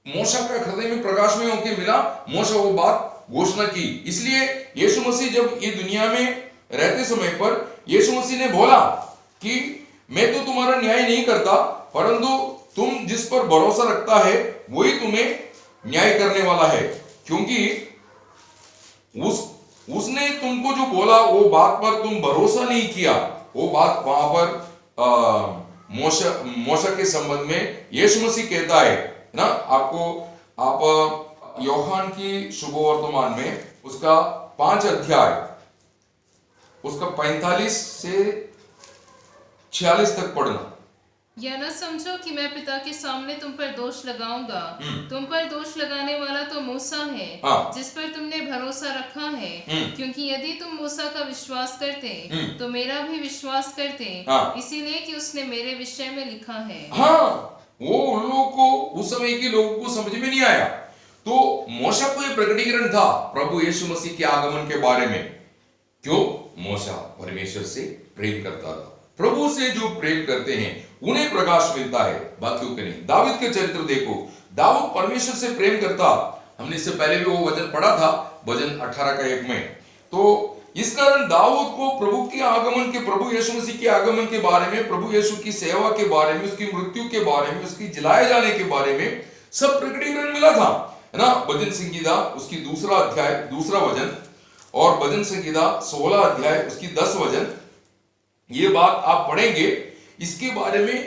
मूसा का हृदय में प्रकाश में होकर मिला, मूसा वो बात घोषणा की। इसलिए यीशु मसीह जब ये दुनिया में रहते समय पर यीशु मसीह ने बोला कि मैं तो तुम्हारा न्याय नहीं करता, परंतु तुम जिस पर भरोसा रखता है वही तुम्हें न्याय करने वाला है, क्योंकि उसने तुमको जो बोला वो बात पर तुम भरोसा नहीं किया। वो बात वहां पर मूसा के संबंध में यीशु मसीह कहता है ना। आप यूहन्ना की शुभवर्तमान में उसका 5 अध्याय उसका 45 से 46 तक पढ़ना। यह न समझो कि मैं पिता के सामने तुम पर दोष लगाऊंगा। तुम पर दोष लगाने वाला तो मूसा है, जिस पर तुमने भरोसा रखा है, क्योंकि यदि तुम मूसा का विश्वास करते तो मेरा भी विश्वास करते, इसीलिए कि उसने मेरे विषय में लिखा है। वो उन लोगों को, उस समय के लोगों को समझ में नहीं आया। तो मूसा को यह प्रकटीकरण था प्रभु यीशु मसीह के आगमन के बारे में। क्यों? मूसा परमेश्वर से प्रेम करता था। प्रभु से जो प्रेम करते हैं उन्हें प्रकाश मिलता है, बाकियों के नहीं। दाऊद के चरित्र देखो, दाऊद परमेश्वर से प्रेम करता। हमने इससे पहले भी वो वचन पढ़ा था, भजन 18 का 1 में। तो इस कारण दाऊद को प्रभु के आगमन के, प्रभु यीशु मसीह के आगमन के बारे में, प्रभु यीशु की सेवा के बारे में, उसकी मृत्यु के बारे में, उसकी जलाए जाने के बारे में सब प्रकटीकरण मिला था, है ना। भजन संगीता उसकी 2 अध्याय 2 वचन और भजन संगीता 16 अध्याय उसकी 10 वचन, ये बात आप पढ़ेंगे। इसके बारे में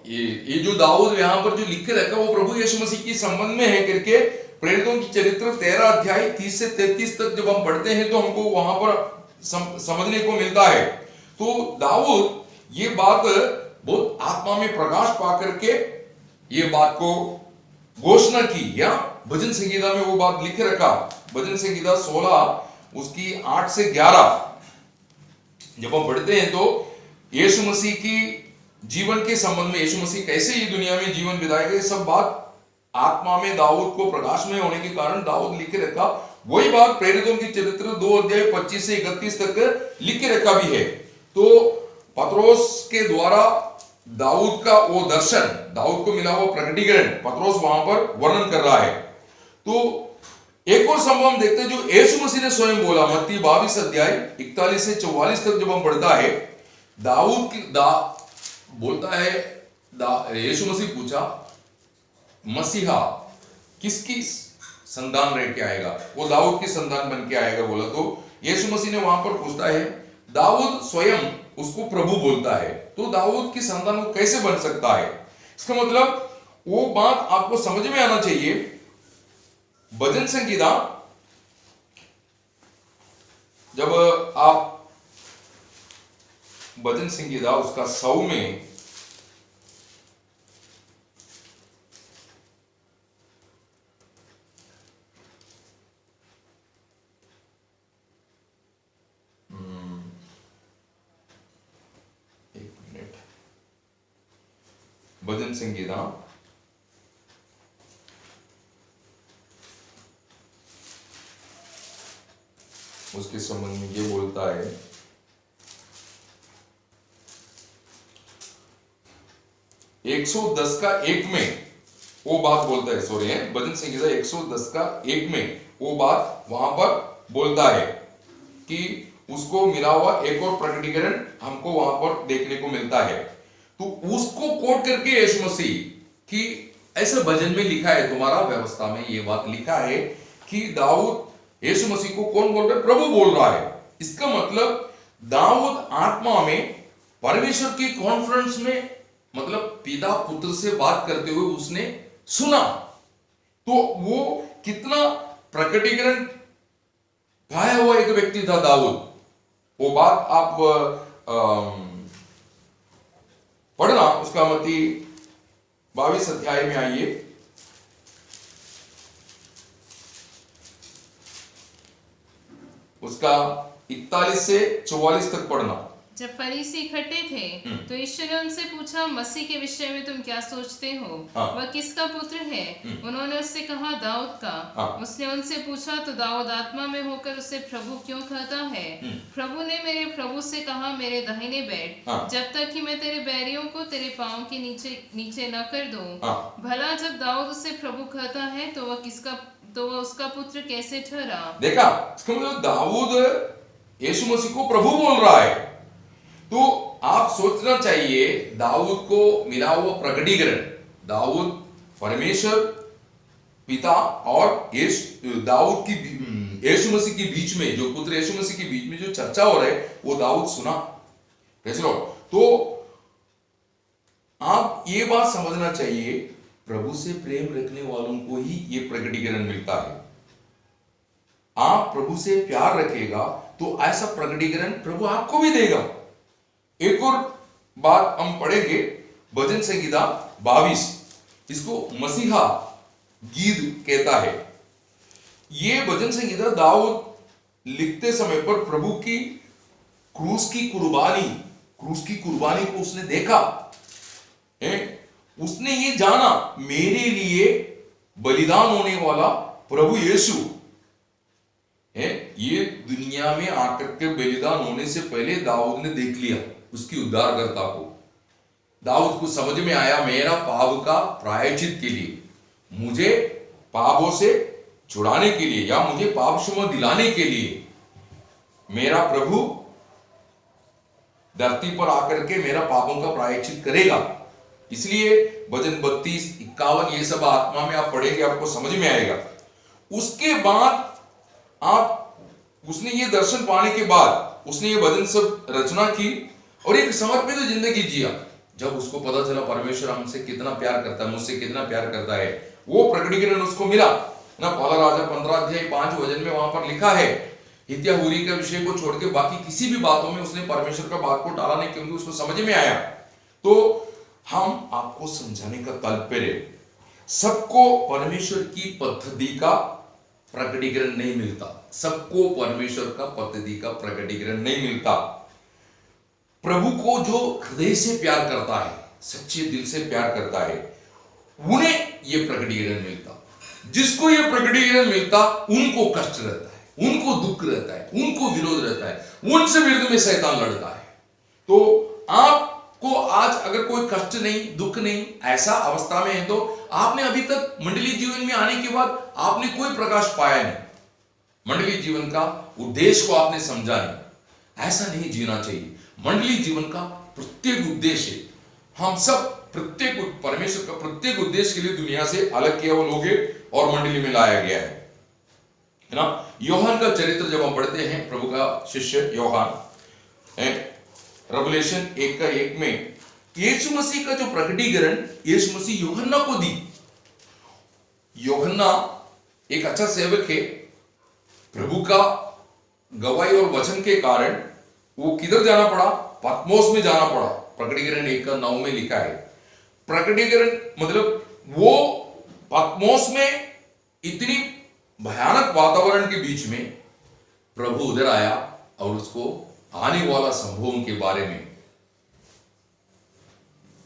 ये जो दाऊद यहाँ पर जो लिख के रखा वो प्रभु यीशु मसीह के संबंध में है करके, प्रेरितों की चरित्र 13 अध्याय 30 से 33 तक जब हम पढ़ते हैं तो हमको वहां पर समझने को मिलता है। तो दाऊद ये बात बहुत आत्मा में प्रकाश पा करके ये बात को घोषणा की, या भजन संगीता में वो बात लिख रखा। भजन संगीता 16 उसकी 8 से 11 जब हम पढ़ते हैं तो यीशु मसीह की जीवन के संबंध में, यीशु मसीह कैसे ये दुनिया में जीवन बिताएगा, ये सब बात आत्मा में दाऊद को प्रकाश में होने के कारण दाऊद लिख के रखा। वही बात प्रेरितों की चरित्र 2 अध्याय 25 से 31 तक लिख के रखा भी है। तो पत्रोस के द्वारा दाऊद का वो दर्शन, दाऊद को मिला वो प्रकटीकरण पत्रोस वहां पर वर्णन कर रहा है। तो एक और संभव हम देखते हैं जो यीशु मसीह ने स्वयं बोला, मत्ती 22 अध्याय 41 से 44 तक जब हम पढ़ता है, दाऊद की बोलता है, यीशु मसीह पूछा मसीहा किसकी संतान रह के आएगा, वो दाऊद की संतान बन के आएगा बोला। तो यीशु मसीह ने वहां पर पूछता है, दाऊद स्वयं उसको प्रभु बोलता है, तो दाऊद की संतान वो कैसे बन सकता है? इसका मतलब वो बात आपको समझ में आना चाहिए। भजन संगीता जब आप भजन संगीता उसका 100 में भजन संगीता उसके संबंध में ये बोलता है, एक 110 का 1 में वो बात बोलता है, सॉरी है भजन संगीता 110 का 1 में वो बात वहां पर बोलता है कि उसको मिला हुआ एक और प्रकटीकरण हमको वहां पर देखने को मिलता है। तो उसको कोट करके यीशु मसीह कि ऐसे भजन में लिखा है, तुम्हारा व्यवस्था में ये बात लिखा है कि दाऊद यीशु मसीह को कौन बोल रहा है? प्रभु बोल रहा है। इसका मतलब दाऊद आत्मा में परमेश्वर की कॉन्फ्रेंस में, मतलब पिता पुत्र से बात करते हुए उसने सुना। तो वो कितना प्रकटीकरण पाया हुआ एक व्यक्ति था दाऊद। वो बात आप पढ़ना, उसका मत्ती 22 अध्याय में आइए, उसका 41 से 44 तक पढ़ना। जब फरीसी इकट्ठे थे तो यीशु ने उनसे पूछा, मसीह के विषय में तुम क्या सोचते हो? हाँ। वह किसका पुत्र है? उन्होंने उससे कहा, दाऊद का। हाँ। उसने उनसे पूछा, तो दाऊद आत्मा में होकर उसे प्रभु क्यों कहता है? प्रभु ने मेरे प्रभु से कहा, मेरे दाहिने बैठ, हाँ। जब तक कि मैं तेरे बैरियों को तेरे पांव के नीचे न कर दूं। हाँ। भला जब दाऊद उसे प्रभु कहता है तो वह उसका पुत्र कैसे ठहरा? देखा, इसका मतलब दाऊद यीशु मसीह को प्रभु बोल रहा है। तो आप सोचना चाहिए, दाऊद को मिला हुआ प्रकटीकरण, दाऊद परमेश्वर पिता और दाऊद की यीशु मसीह के बीच में, जो पुत्र यीशु मसीह के बीच में जो चर्चा हो रहा है वो दाऊद सुना। तो आप ये बात समझना चाहिए, प्रभु से प्रेम रखने वालों को ही ये प्रकटीकरण मिलता है। आप प्रभु से प्यार रखेगा तो ऐसा प्रकटीकरण प्रभु आपको भी देगा। एक और बात हम पढ़ेंगे, भजन संहिता 22, इसको मसीहा गीत कहता है। ये भजन संहिता दाऊद लिखते समय पर प्रभु की क्रूस की कुर्बानी को उसने देखा है। उसने ये जाना, मेरे लिए बलिदान होने वाला प्रभु यीशु है। ये दुनिया में आकर के बलिदान होने से पहले दाऊद ने देख लिया उसकी उद्धारकर्ता को। दाऊद को समझ में आया, मेरा पाप का प्रायश्चित के लिए, मुझे पापों से छुड़ाने के लिए या मुझे पाप क्षमा दिलाने के लिए मेरा प्रभु धरती पर आकर के मेरा पापों का प्रायश्चित करेगा। इसलिए भजन 32, 51 ये सब आत्मा में आप पढ़ेंगे, आपको समझ में आएगा। उसके बाद उसने ये दर्शन पाने के बाद उसने ये भजन सब रचना की और एक समर्पित जिंदगी जिया। जब उसको पता चला परमेश्वर हमसे कितना प्यार करता है, मुझसे कितना प्यार करता है, वो प्रकटीकरण उसको मिला ना। पहला राजा 15 अध्याय 5 वचन में वहां पर लिखा है, हित्या हूरी का विषय को छोड़ के बाकी किसी भी बातों में उसने परमेश्वर का बात को टाला नहीं, क्योंकि उसको समझ में आया। तो हम आपको समझाने का तात्पर्य, सबको परमेश्वर की पद्धति का प्रकटीकरण नहीं मिलता, सबको परमेश्वर का पद्धति का प्रकटीकरण नहीं मिलता। प्रभु को जो हृदय से प्यार करता है, सच्चे दिल से प्यार करता है, उन्हें यह प्रकटीकरण मिलता। जिसको यह प्रकटीकरण मिलता उनको कष्ट रहता है, उनको दुख रहता है, उनको विरोध रहता है, उनसे विरुद्ध में शैतान लड़ता है। तो आपको आज अगर कोई कष्ट नहीं, दुख नहीं, ऐसा अवस्था में है, तो आपने अभी तक मंडली जीवन में आने के बाद आपने कोई प्रकाश पाया नहीं, मंडली जीवन का उद्देश्य को आपने समझा नहीं। ऐसा नहीं जीना चाहिए। मंडली जीवन का प्रत्येक उद्देश्य, हम सब प्रत्येक परमेश्वर का प्रत्येक उद्देश्य के लिए दुनिया से अलग किया हुए लोग और मंडली में लाया गया है ना। यूहन्ना का चरित्र जब हम पढ़ते हैं, प्रभु का शिष्य यूहन्ना, रेवलेशन 1:1 में यीशु मसीह का जो प्रकटीकरण यीशु मसीह यूहन्ना को दी। यूहन्ना एक अच्छा सेवक है, प्रभु का गवाही और वचन के कारण वो किधर जाना पड़ा? पतमोस में जाना पड़ा। प्रकटीकरण 1:9 में लिखा है। प्रकटीकरण मतलब वो पतमोस में इतनी भयानक वातावरण के बीच में प्रभु उधर आया और उसको आने वाला संभवों के बारे में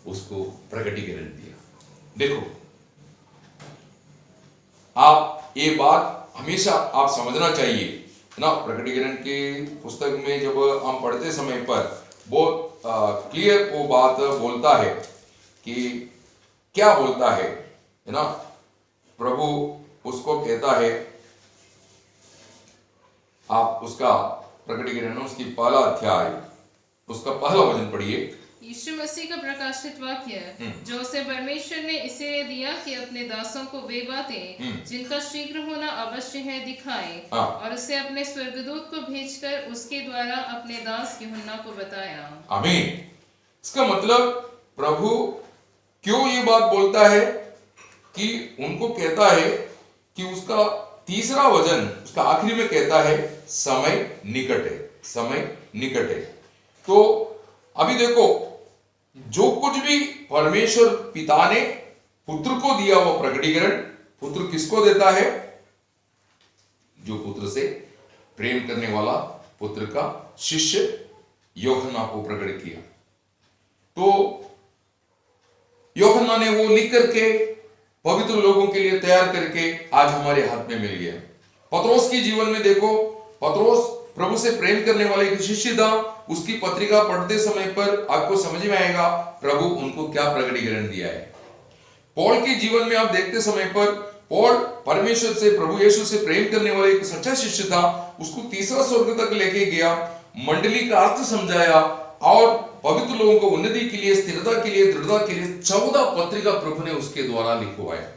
उसको प्रकटीकरण दिया। देखो, आप ये बात हमेशा आप समझना चाहिए ना। प्रकटीकरण के पुस्तक में जब हम पढ़ते समय पर बहुत क्लियर वो बात बोलता है कि क्या बोलता है ना। प्रभु उसको कहता है, आप उसका प्रकटीकरण उसकी पहला अध्याय उसका पहला वचन पढ़िए। यीशु मसीह का प्रकाशित वाक्य जो उसे परमेश्वर ने इसे दिया कि अपने दासों को वे बातें जिनका शीघ्र होना अवश्य है दिखाए, और उसे अपने स्वर्गदूत को भेजकर उसके द्वारा अपने दास यूहन्ना को बताया। आमीन। इसका मतलब प्रभु क्यों ये बात बोलता है कि उनको कहता है कि उसका तीसरा वचन उसका आखिरी में कहता है समय निकट है, समय निकट है। तो अभी देखो, जो कुछ भी परमेश्वर पिता ने पुत्र को दिया वो प्रकटीकरण, पुत्र किसको देता है? जो पुत्र से प्रेम करने वाला, पुत्र का शिष्य यूहन्ना को प्रकट किया। तो यूहन्ना ने वो लिख करके पवित्र लोगों के लिए तैयार करके आज हमारे हाथ में मिल गया। पतरोस के जीवन में देखो, पतरोस प्रभु से प्रेम करने वाले एक शिष्य था। उसकी पत्रिका पढ़ते समय पर आपको समझ में आएगा प्रभु उनको क्या प्रकटीकरण दिया है। पौल के जीवन में आप देखते समय पर पौल परमेश्वर से, प्रभु यीशु से प्रेम करने वाले एक सच्चा शिष्य था। उसको तीसरा स्वर्ग तक लेके गया, मंडली का अर्थ समझाया और पवित्र लोगों को उन्नति के लिए, स्थिरता के लिए, दृढ़ता के लिए 14 पत्रिका प्रभु ने उसके द्वारा लिखवाया।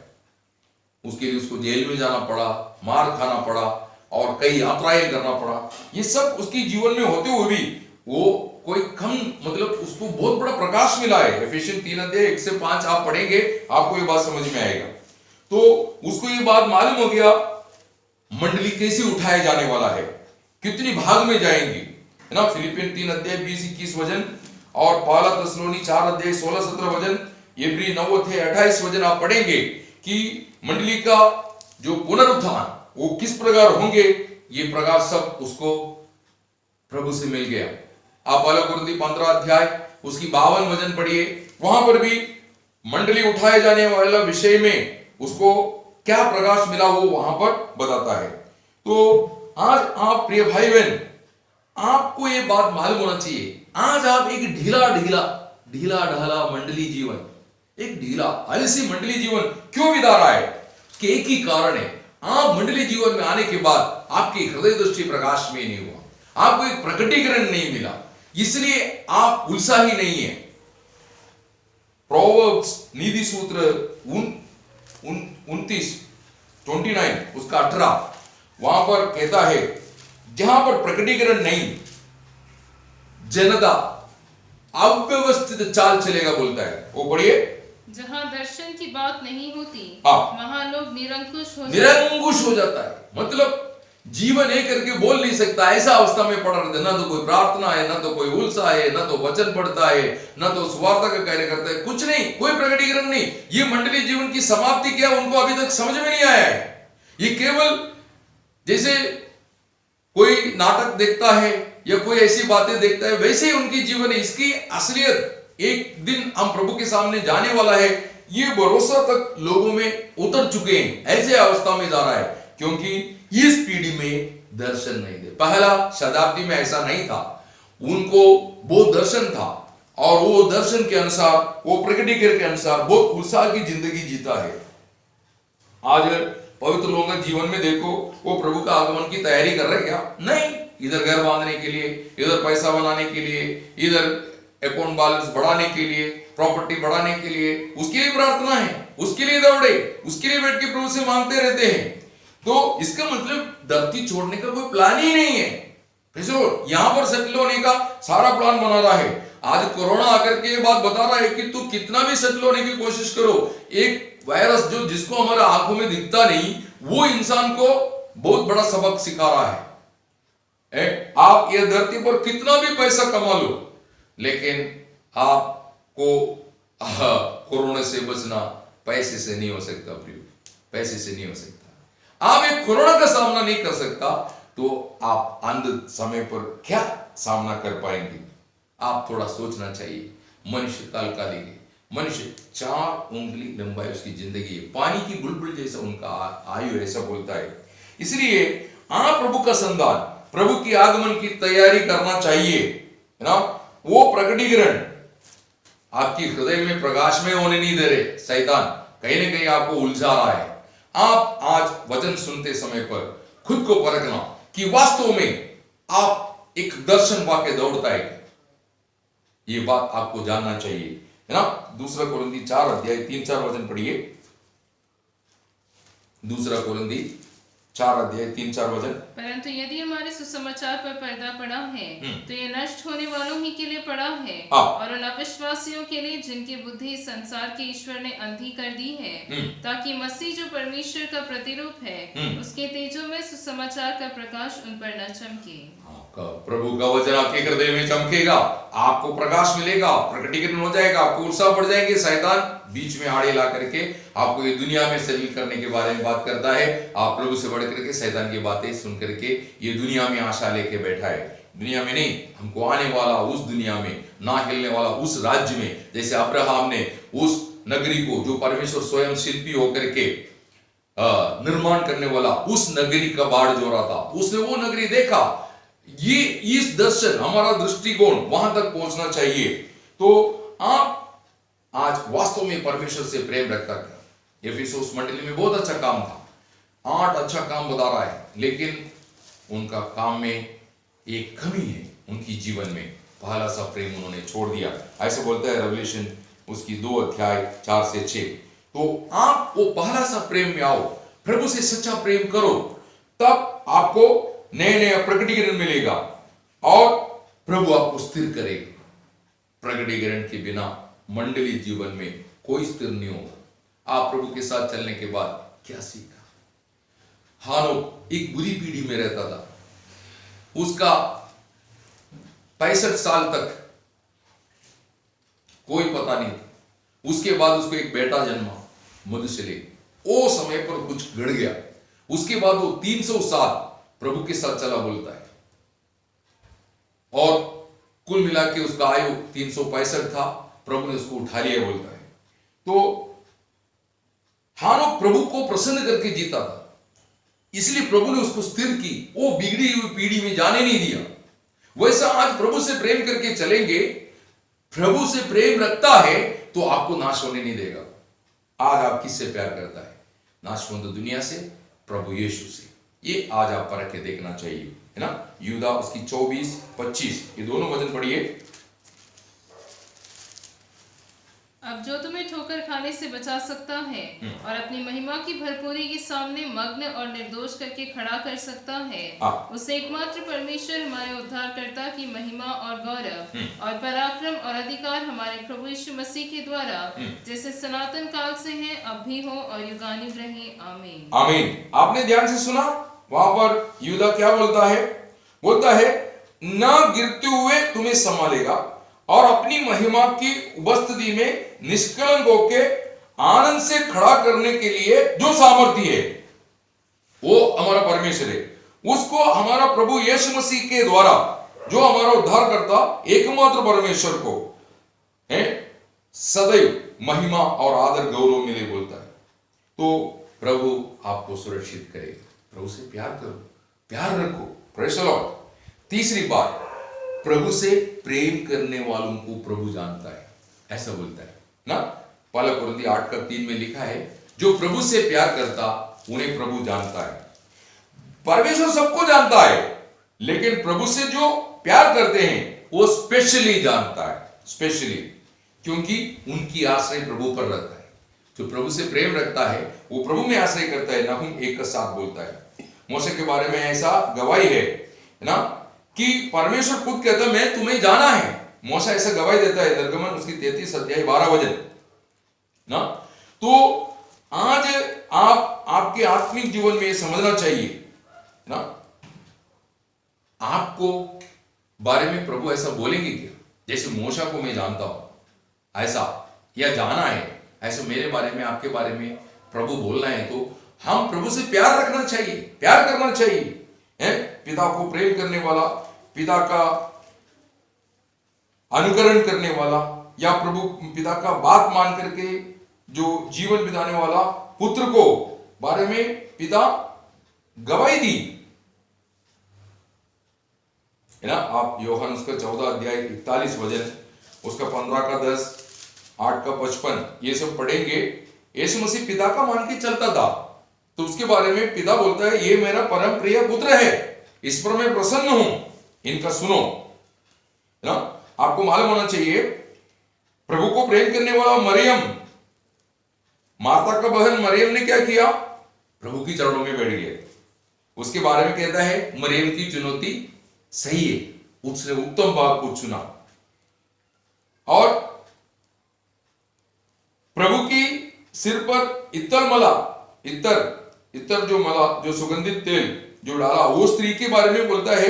उसके लिए उसको जेल में जाना पड़ा, मार खाना पड़ा और कई यात्राएं करना पड़ा। ये सब उसके जीवन में होते हुए भी वो कोई कम, मतलब उसको बहुत बड़ा प्रकाश मिला है। एफिशिएंस 3 अध्याय 1 से 5 आप पढ़ेंगे, आपको ये बात समझ में आएगा। तो उसको ये बात मालूम हो गया मंडली कैसे उठाया जाने वाला है, कितनी भाग में जाएंगी, है ना। फिलिपियन 3 अध्याय 20-21 वचन और पहला थिस्सलुनी 4 अध्याय 16-17 वचन, इब्री 9 अध्याय 28 वचन आप पढ़ेंगे कि मंडली का जो पुनरुत्थान वो किस प्रकार होंगे। ये प्रकार सब उसको प्रभु से मिल गया। आप पहला कुरिन्थी 15 अध्याय उसकी 52 वचन पढ़िए, वहां पर भी मंडली उठाए जाने वाला विषय में उसको क्या प्रकाश मिला वो वहां पर बताता है। तो आज आप प्रिय भाई बहन, आपको ये बात मालूम होना चाहिए, आज आप एक ढीला ढाला मंडली जीवन, एक ढीला आलसी मंडली जीवन क्यों बिता रहा है? उसके एक ही कारण है, आप मंडली जीवन में आने के बाद आपकी हृदय दृष्टि प्रकाश में नहीं हुआ, आपको एक प्रकटीकरण नहीं मिला, इसलिए आप उत्साही नहीं है। प्रोवर्ब्स नीति सूत्र 29 उसका 18 वहां पर कहता है, जहां पर प्रकटीकरण नहीं, जनता अव्यवस्थित चाल चलेगा, बोलता है। वो पढ़िए, जहाँ दर्शन की बात नहीं होती वहां लोग निरंकुश हो जाता है। मतलब जीवन एक करके बोल नहीं सकता, ऐसा अवस्था में पड़ा रहता है। ना तो कोई प्रार्थना है, ना तो कोई उत्साह है, ना तो वचन पढ़ता है, ना तो सुवार्ता का कार्य करता है, कुछ नहीं, कोई प्रकटीकरण नहीं। ये मंडली जीवन की समाप्ति क्या उनको अभी तक समझ में नहीं आया है। ये केवल जैसे कोई नाटक देखता है या कोई ऐसी बातें देखता है, वैसे ही उनकी जीवन है। इसकी असलियत एक दिन हम प्रभु के सामने जाने वाला है, ये भरोसा तक लोगों में उतर चुके हैं, ऐसे अवस्था में जा रहा है, क्योंकि इस पीढ़ी में दर्शन नहीं दे। पहला शताब्दी में ऐसा नहीं था, उनको वो दर्शन था और वो दर्शन के अनुसार, वो प्रकटीकरण के अनुसार बहुत उत्साह की जिंदगी जीता है। आज पवित्र लोगों के जीवन में देखो, वो प्रभु का आगमन की तैयारी कर रहे क्या? नहीं, इधर घर बांधने के लिए, इधर पैसा बनाने के लिए, इधर अकाउंट बैलेंस बढ़ाने के लिए, प्रॉपर्टी बढ़ाने के लिए, उसके लिए प्रार्थना है, उसके लिए दौड़े, उसके लिए बैठ के प्रभु से मांगते रहते हैं। तो इसका मतलब धरती छोड़ने का कोई प्लान ही नहीं है। यहां पर सेटल होने का सारा प्लान बना रहा है। आज कोरोना आकर के ये बात बता रहा है कि तू कितना भी सेटल होने की कोशिश करो, एक वायरस जो जिसको हमारे आंखों में दिखता नहीं, वो इंसान को बहुत बड़ा सबक सिखा रहा है। आप ये धरती पर कितना भी पैसा कमा लो, लेकिन आपको कोरोना से बचना पैसे से नहीं हो सकता। प्रियो, पैसे से नहीं हो सकता। आप एक कोरोना का सामना नहीं कर सकता, तो आप अंध समय पर क्या सामना कर पाएंगे? आप थोड़ा सोचना चाहिए। मनुष्य तात्कालिक है, मनुष्य 4 उंगली लंबाई उसकी जिंदगी है, पानी की बुलबुल जैसा उनका आयु, ऐसा बोलता है। इसलिए आप प्रभु का संधान, प्रभु की आगमन की तैयारी करना चाहिए, है ना। वो प्रकटीकरण आपकी हृदय में प्रकाश में होने नहीं दे रहे। शैतान कहीं ना कहीं आपको उलझा रहा है। आप आज वचन सुनते समय पर खुद को परखना कि वास्तव में आप एक दर्शन पाके दौड़ता है, ये बात आपको जानना चाहिए, है ना। 2 कोरिन्थी 4 अध्याय 3-4 वचन पढ़िए। 2 कोरिन्थी 4 अध्याय 3-4 वचन। परंतु यदि हमारे सुसमाचार पर पर्दा पड़ा है तो ये नष्ट होने वालों ही के लिए पड़ा है, और उन अविश्वासियों के लिए जिनकी बुद्धि संसार के ईश्वर ने अंधी कर दी है, ताकि मसीह जो परमेश्वर का प्रतिरूप है उसके तेजों में सुसमाचार का प्रकाश उन पर न चमके। प्रभु का वचन आपके हृदय में चमकेगा, आपको प्रकाश मिलेगा, प्रकटीकरण हो जाएगा, आपको उत्साह बढ़ जाएंगे। शैतान बीच में आड़े ला करके आपको ये दुनिया में शरीर करने के बारे में बात करता है। आप प्रभु से बढ़ करके शैतान की बातें सुन करके ये दुनिया में आशा लेके बैठा है। दुनिया में नहीं, हमको आने वाला उस दुनिया में, ना हिलने वाला उस राज्य में, जैसे अब्राहम ने उस नगरी को जो परमेश्वर स्वयं शिल्पी होकर के निर्माण करने वाला उस नगरी का बाढ़ जो रहा था, उसने वो नगरी देखा। ये इस दर्शन, हमारा दृष्टिकोण वहां तक पहुंचना चाहिए। तो आप आज वास्तव में परमेश्वर से प्रेम रखता क्या? एफिसुस मंडली में बहुत अच्छा काम था, 8 अच्छा काम बता रहा है, लेकिन उनका काम में एक कमी है, उनकी जीवन में पहला सा प्रेम उन्होंने छोड़ दिया। ऐसे बोलता है रेवलेशन उसकी 2 अध्याय 4 से 6। तो आप वो पहला सा प्रेम में आओ, प्रभु से सच्चा प्रेम करो, तब आपको नए नए प्रकटीकरण मिलेगा और प्रभु आपको स्थिर करेगा। प्रकटीकरण के बिना मंडली जीवन में कोई स्थिर नहीं होगा। आप प्रभु के साथ चलने के बाद क्या सीखा? हानोक एक बुरी पीढ़ी में रहता था, उसका 65 साल तक कोई पता नहीं था। उसके बाद उसको एक बेटा जन्मा मधुशले, वो समय पर कुछ गड़ गया। उसके बाद वो 300 साल प्रभु के साथ चला बोलता है, और कुल मिला के उसका आयु 365 था। प्रभु ने उसको उठा लिया बोलता है। तो हानोक प्रभु को प्रसन्न करके जीता था, इसलिए प्रभु ने उसको स्थिर की, वो बिगड़ी हुई पीढ़ी में जाने नहीं दिया। वैसा आज प्रभु से प्रेम करके चलेंगे, प्रभु से प्रेम रखता है तो आपको नाश होने नहीं देगा। आज आप किससे प्यार करता है? नाशवंत दुनिया से, प्रभु यीशु से। ये आज आप परख के देखना चाहिए, है ना। यूदा उसकी 24-25 ये दोनों वचन पढ़िए। अब जो तुम्हें ठोकर खाने से बचा सकता है और अपनी महिमा की भरपूरी के सामने मग्न और निर्दोष करके खड़ा कर सकता है, उसे एकमात्र परमेश्वर हमारे उद्धारकर्ता की महिमा और गौरव और पराक्रम और अधिकार हमारे प्रभु यीशु मसीह के द्वारा जैसे सनातन काल से है, अब भी हो और युगानुग रहे। आमीन। आमीन। आपने ध्यान से सुना, वहां पर यूदा क्या बोलता है? बोलता है न गिरते हुए तुम्हें संभालेगा और अपनी महिमा की उपस्थिति में निष्कलंक होके आनंद से खड़ा करने के लिए जो सामर्थ्य है वो हमारा परमेश्वर है। उसको हमारा प्रभु यीशु मसीह के द्वारा जो हमारा उद्धार करता एकमात्र परमेश्वर को है सदैव महिमा और आदर गौरव मिले बोलता है। तो प्रभु आपको सुरक्षित करेगा। प्रभु से प्यार करो, प्यार रखो। Praise the Lord. तीसरी बात, प्रभु से प्रेम करने वालों को प्रभु जानता है, ऐसा बोलता है ना। पहला कुरिन्थी 8:3 में लिखा है, जो प्रभु से प्यार करता उन्हें प्रभु जानता है। परमेश्वर सबको जानता है, लेकिन प्रभु से जो प्यार करते हैं वो स्पेशली जानता है, स्पेशली, क्योंकि उनकी आश्रय प्रभु पर रहता है। जो प्रभु से प्रेम रखता है वो प्रभु में आश्रय करता है। नहूम 1:7 बोलता है। मूसा के बारे में ऐसा गवाही है ना कि परमेश्वर खुद कहता है मैं तुम्हें जाना है। मूसा ऐसा गवाही देता है, निर्गमन उसकी 33 अध्याय 12 वचन ना। तो आज आपके आत्मिक जीवन में समझना चाहिए ना, आपको बारे में प्रभु ऐसा बोलेंगे क्या? जैसे मूसा को मैं जानता हूं ऐसा, या जाना है ऐसा मेरे बारे में, आपके बारे में प्रभु बोलना है, तो हम प्रभु से प्यार रखना चाहिए, प्यार करना चाहिए, है। पिता को प्रेम करने वाला, पिता का अनुकरण करने वाला, या प्रभु पिता का बात मान करके जो जीवन बिताने वाला पुत्र को बारे में पिता गवाही दी, है ना। आप यूहन्ना उसका 14 अध्याय 41 वचन, उसका 15 का 10, 8 का 55 ये सब पढ़ेंगे। यीशु मसीह पिता का मान के चलता था, तो उसके बारे में पिता बोलता है ये मेरा परम प्रिय पुत्र है, इस पर मैं प्रसन्न हूं, इनका सुनो, है ना। आपको मालूम होना चाहिए प्रभु को प्रेम करने वाला मरियम, मार्था का बहन मरियम ने क्या किया? प्रभु की चरणों में बैठ गया। उसके बारे में कहता है मरियम की चुनौती सही है, उसने उत्तम भाग को चुना। और प्रभु की सिर पर इत्तर मला, इत्तर जो मला, जो सुगंधित तेल जो डाला, वो स्त्री के बारे में बोलता है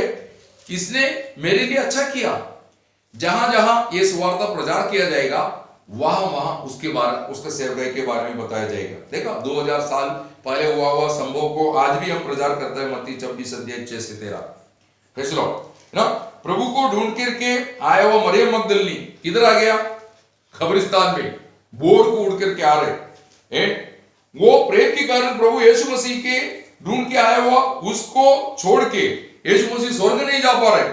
इसने मेरे लिए अच्छा किया। जहां जहां ये सुवार्ता प्रचार किया जाएगा वहां वहां उसके बारे, उसका सेवकाई के बारे में बताया जाएगा। देखा 2000 साल पहले हुआ संभव को आज भी हम प्रचार करते हैं। मत्ती 26 अध्याय 6 से 13 ना। प्रभु को ढूंढ करके आया हुआ मरियम मगदलिनी किधर आ गया? कब्रिस्तान में बोर को उड़ करके आ रहे हैं। वो प्रेम के कारण प्रभु यीशु मसीह के ढूंढ के आया हुआ उसको छोड़ के यीशु मसीह स्वर्ग नहीं जा पा रहे।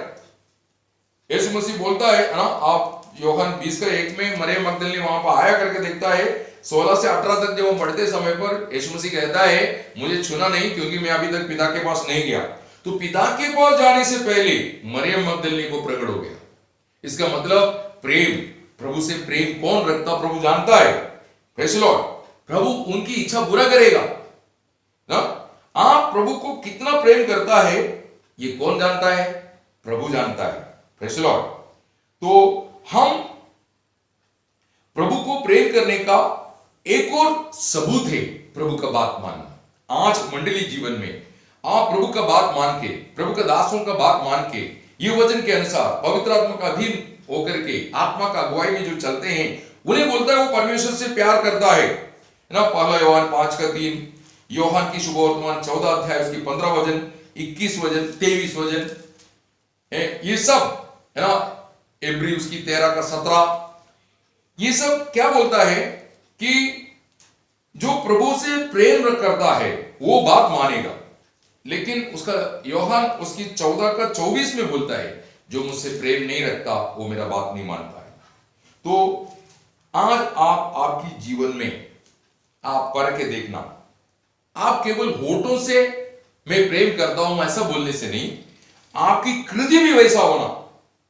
यीशु मसीह बोलता है ना, आप यूहन्ना 20:1 में मरियम मगदलिनी वहां पर आया करके देखता है। 16 से 18 तक जब वो पढ़ते समय पर यीशु मसीह कहता है मुझे छूना नहीं, क्योंकि मैं अभी तक पिता के पास नहीं गया। तो पिता के पास जाने से पहले मरियम मगदलिनी को प्रकट हो गया। इसका मतलब प्रेम, प्रभु से प्रेम कौन रखता प्रभु जानता है। Praise the Lord. प्रभु उनकी इच्छा पूरा करेगा ना। आप प्रभु को कितना प्रेम करता है ये कौन जानता है? प्रभु जानता है। Praise the Lord. तो हम प्रभु को प्रेम करने का एक और सबूत है प्रभु का बात मानना। आज मंडली जीवन में आप प्रभु का बात मान के, प्रभु का दासों का बात मान के, ये वचन के अनुसार पवित्र आत्मा का अधीन होकर के आत्मा का अगुवाई में जो चलते हैं, उन्हें बोलता है वो परमेश्वर से प्यार करता है ना। 1 यूहन्ना 5:3, यूहन्ना की शुभवर्तमान 14 अध्याय उसकी 15 वचन, 21 वचन, 23 वचन, ये सब है ना। इब्री उसकी 13:17, ये सब क्या बोलता है कि जो प्रभु से प्रेम करता है वो बात मानेगा। लेकिन उसका यूहन्ना उसकी 14:24 में बोलता है जो मुझसे प्रेम नहीं रखता वो मेरा बात नहीं मानता है। तो आज आप आपकी जीवन में आप परख के देखना, आप केवल होठों से मैं प्रेम करता हूं ऐसा बोलने से नहीं, आपकी कृति भी वैसा होना।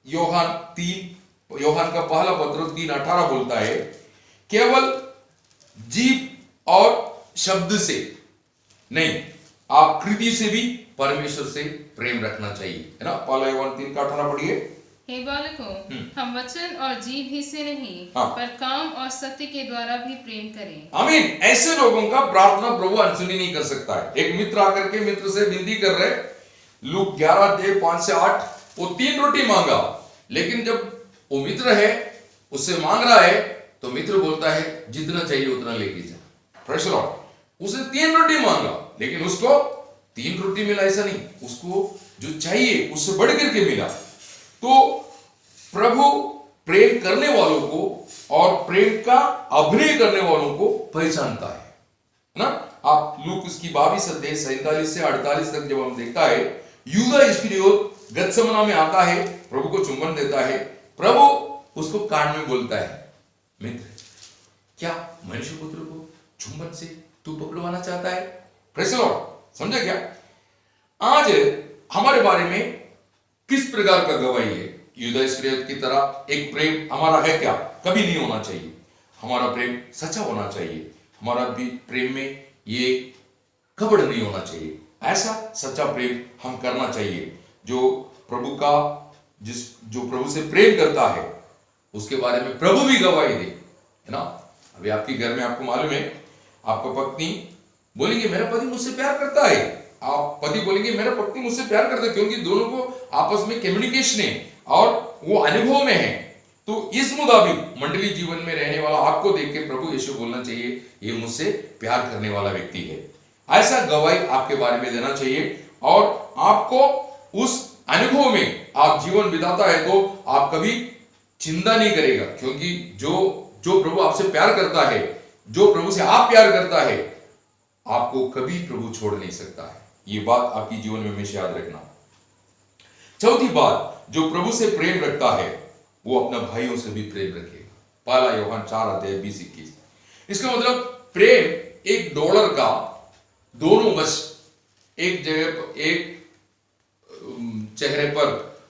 यूहन्ना का पहला पत्र 3:18 बोलता है केवल जीभ और शब्द से नहीं, आप कृति से भी परमेश्वर से प्रेम रखना चाहिए, है ना। 1 यूहन्ना 3:18 पढ़िए। हे बालकों, हम वचन और जीभ ही से नहीं हाँ। पर काम और सत्य के द्वारा भी प्रेम करें। आमीन। ऐसे लोगों का प्रार्थना प्रभु अनसुनी नहीं कर सकता है। एक मित्र आकर के मित्र से विनती कर रहे, लूक 11:5-8, वो 3 रोटी मांगा, लेकिन जब वो मित्र है उससे मांग रहा है तो मित्र बोलता है जितना चाहिए उतना लेके जा। Praise the Lord. उसने 3 रोटी मांगा लेकिन उसको 3 रोटी मिला ऐसा नहीं, उसको जो चाहिए उससे बढ़ करके मिला। तो प्रभु प्रेम करने वालों को और प्रेम का अभिनय करने वालों को पहचानता है ना। आप लूक उसकी 22 अध्याय 47 से 48 तक जब हम देखता है, यूदा इस्करियोत गतसमना में आता है, प्रभु को चुंबन देता है। प्रभु उसको कान में बोलता है, मित्र क्या मनुष्य पुत्र को चुंबन से तू पकड़वाना चाहता है? Praise the Lord. समझे क्या? आज हमारे बारे में किस प्रकार का गवाही है? यूदा इस्करियोत की तरह एक प्रेम हमारा है क्या? कभी नहीं होना चाहिए। हमारा प्रेम सच्चा होना चाहिए। हमारा भी प्रेम में ये कपड़ नहीं होना चाहिए। ऐसा सच्चा प्रेम हम करना चाहिए जो प्रभु का जो प्रभु से प्रेम करता है उसके बारे में प्रभु भी गवाही दे, है ना। अभी आपके घर में आपको मालूम है, आपका पत्नी बोलेंगे मेरा पति मुझसे प्यार करता है, आप पति बोलेंगे मेरा पत्नी मुझसे प्यार करता है, क्योंकि दोनों को आपस में कम्युनिकेशन है और वो अनुभव में है। तो इस मुताबिक मंडली जीवन में रहने वाला आपको देख के प्रभु यीशु बोलना चाहिए ये मुझसे प्यार करने वाला व्यक्ति है। ऐसा गवाही आपके बारे में देना चाहिए और आपको उस अनुभव में आप जीवन बिताता है तो आप कभी चिंता नहीं करेगा, क्योंकि जो प्रभु आपसे प्यार करता है, जो प्रभु से आप प्यार करता है, आपको कभी प्रभु छोड़ नहीं सकता है। ये बात आपकी जीवन में हमेशा याद रखना। चौथी बात, जो प्रभु से प्रेम रखता है वो अपना भाइयों से भी प्रेम रखेगा। 1 यूहन्ना 4:20-21। इसका मतलब प्रेम एक डॉलर का दोनों बस एक जगह पर, एक चेहरे पर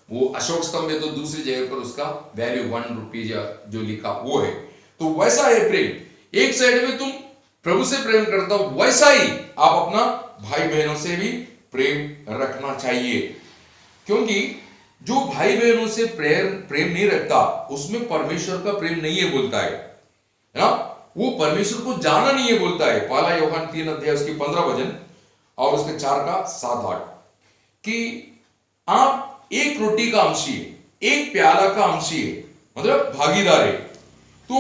वो अशोक स्तंभ है तो दूसरी जगह पर उसका वैल्यू 1 रुपीज जो लिखा वो है, तो वैसा है प्रेम। एक साइड में तुम प्रभु से प्रेम करता हो, वैसा ही आप अपना भाई बहनों से भी प्रेम रखना चाहिए, क्योंकि जो भाई बहनों से प्रेम नहीं रखता उसमें परमेश्वर का प्रेम नहीं है बोलता है ना। वो परमेश्वर को जाना नहीं है बोलता है। 1 यूहन्ना 3 अध्याय उसकी 15 वचन और उसके 4:7-8 कि आप एक रोटी का अंशी है, एक प्याला का अंशी है, मतलब भागीदार है। तो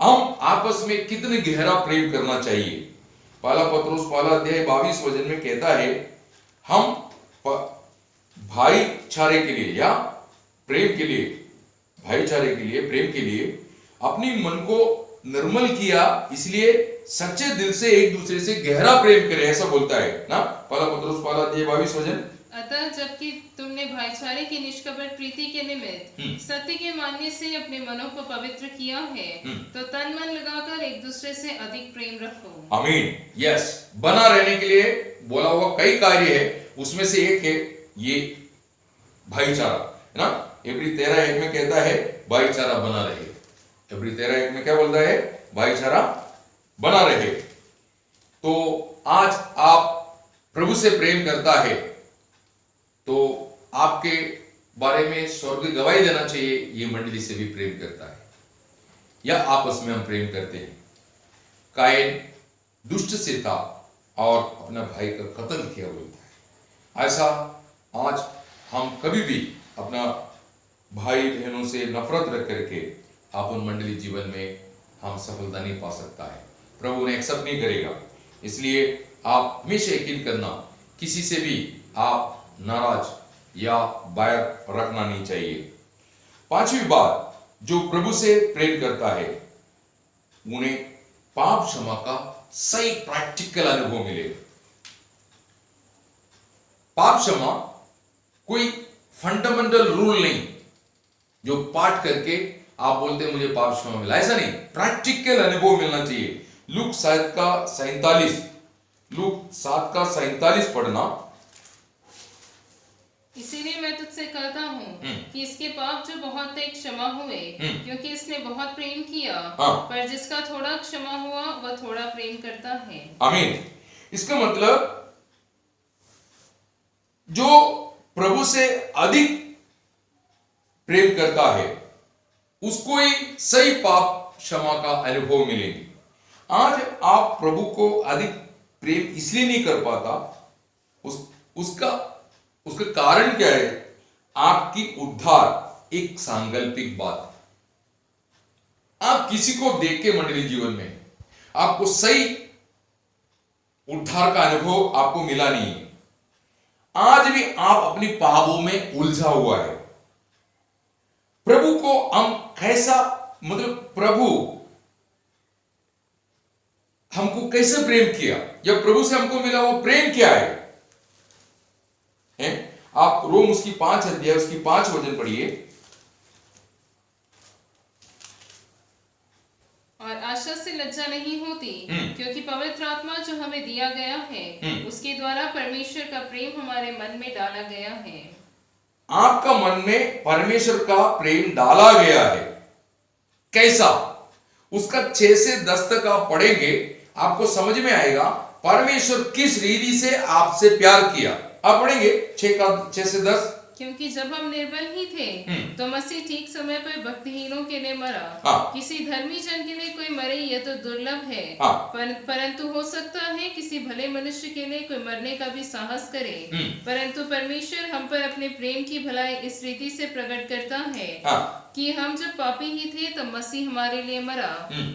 हम आपस में कितने गहरा प्रेम करना चाहिए। 1 पत्रुस 1 अध्याय 22 वचन में कहता है हम भाईचारे के लिए या प्रेम के लिए, भाईचारे के लिए, प्रेम के लिए अपनी मन को निर्मल किया, इसलिए सच्चे दिल से एक दूसरे से गहरा प्रेम करे, ऐसा बोलता है ना पहला पत्रुस 5:22 अतः जबकि तुमने भाईचारे की निष्कपट प्रीति के निमित्त सत्य के मानने से अपने मनों को पवित्र किया है, तो तन मन लगाकर एक दूसरे से अधिक प्रेम रखो। आमीन। यस, बना रहने के लिए बोला हुआ कई कार्य है, उसमें से एक है ये भाईचारा, है ना। इब्री 13:1 में कहता है भाईचारा बना रहे। इब्री 13:1 में क्या बोलता है? भाईचारा बना रहे। तो आज आप प्रभु से प्रेम करता है तो आपके बारे में स्वर्ग गवाही देना चाहिए, ये मंडली से भी प्रेम करता है, या आपस में हम प्रेम करते हैं। कायन दुष्ट से था और अपना भाई का कत्ल किया बोलता है। ऐसा आज हम कभी भी अपना भाई बहनों से नफरत रख करके अपन मंडली जीवन में हम सफलता नहीं पा सकता है, प्रभु उन्हें एक्सेप्ट नहीं करेगा। इसलिए आप हमेशा यकीन करना, किसी से भी आप नाराज या बैर रखना नहीं चाहिए। पांचवी बात, जो प्रभु से प्रेम करता है उन्हें पाप क्षमा का सही प्रैक्टिकल अनुभव मिलेगा। पाप क्षमा कोई फंडामेंटल रूल नहीं जो पाठ करके आप बोलते हैं मुझे पाप क्षमा मिला, ऐसा नहीं, प्रैक्टिकल अनुभव मिलना चाहिए। लूक 7:47 पढ़ना। इसीलिए मैं तुझसे कहता हूँ कि इसके पाप जो बहुत थे क्षमा हुए, क्योंकि इसने बहुत प्रेम किया। पर जिसका थोड़ा क्षमा हुआ वह थोड़ा प्रेम करता है। आमीन। इसका मतलब जो प्रभु से अधिक प्रेम करता है उसको ही सही पाप क्षमा का अनुभव मिलेगी। आज आप प्रभु को अधिक प्रेम इसलिए नहीं कर पाता, उसका कारण क्या है? आपकी उद्धार एक सांकल्पिक बात। आप किसी को देख के मंडली जीवन में आपको सही उद्धार का अनुभव आपको मिला नहीं है। आज भी आप अपनी पापों में उलझा हुआ है। प्रभु को हम कैसा, मतलब प्रभु हमको कैसे प्रेम किया, या प्रभु से हमको मिला वो प्रेम क्या है? आप रोम उसकी 5 अध्याय उसकी 5 वचन पढ़िए। और आशा से लज्जा नहीं होती, क्योंकि पवित्र आत्मा जो हमें दिया गया है उसके द्वारा परमेश्वर का प्रेम हमारे मन में डाला गया है। आपका मन में परमेश्वर का प्रेम डाला गया है। कैसा? उसका 6 से 10 तक आप पढ़ेंगे, आपको समझ में आएगा परमेश्वर किस रीति से आपसे प्यार किया। आप पढ़ेंगे 6 से 10। क्योंकि जब हम निर्बल ही थे तो मसीह ठीक समय पर भक्तिहीनों के लिए मरा। किसी धर्मी जन के लिए कोई मरे यह तो दुर्लभ है, परंतु हो सकता है किसी भले मनुष्य के लिए कोई मरने का भी साहस करे। परंतु परमेश्वर हम पर अपने प्रेम की भलाई इस रीति से प्रकट करता है कि हम जब पापी ही थे तब मसीह हमारे लिए मरा।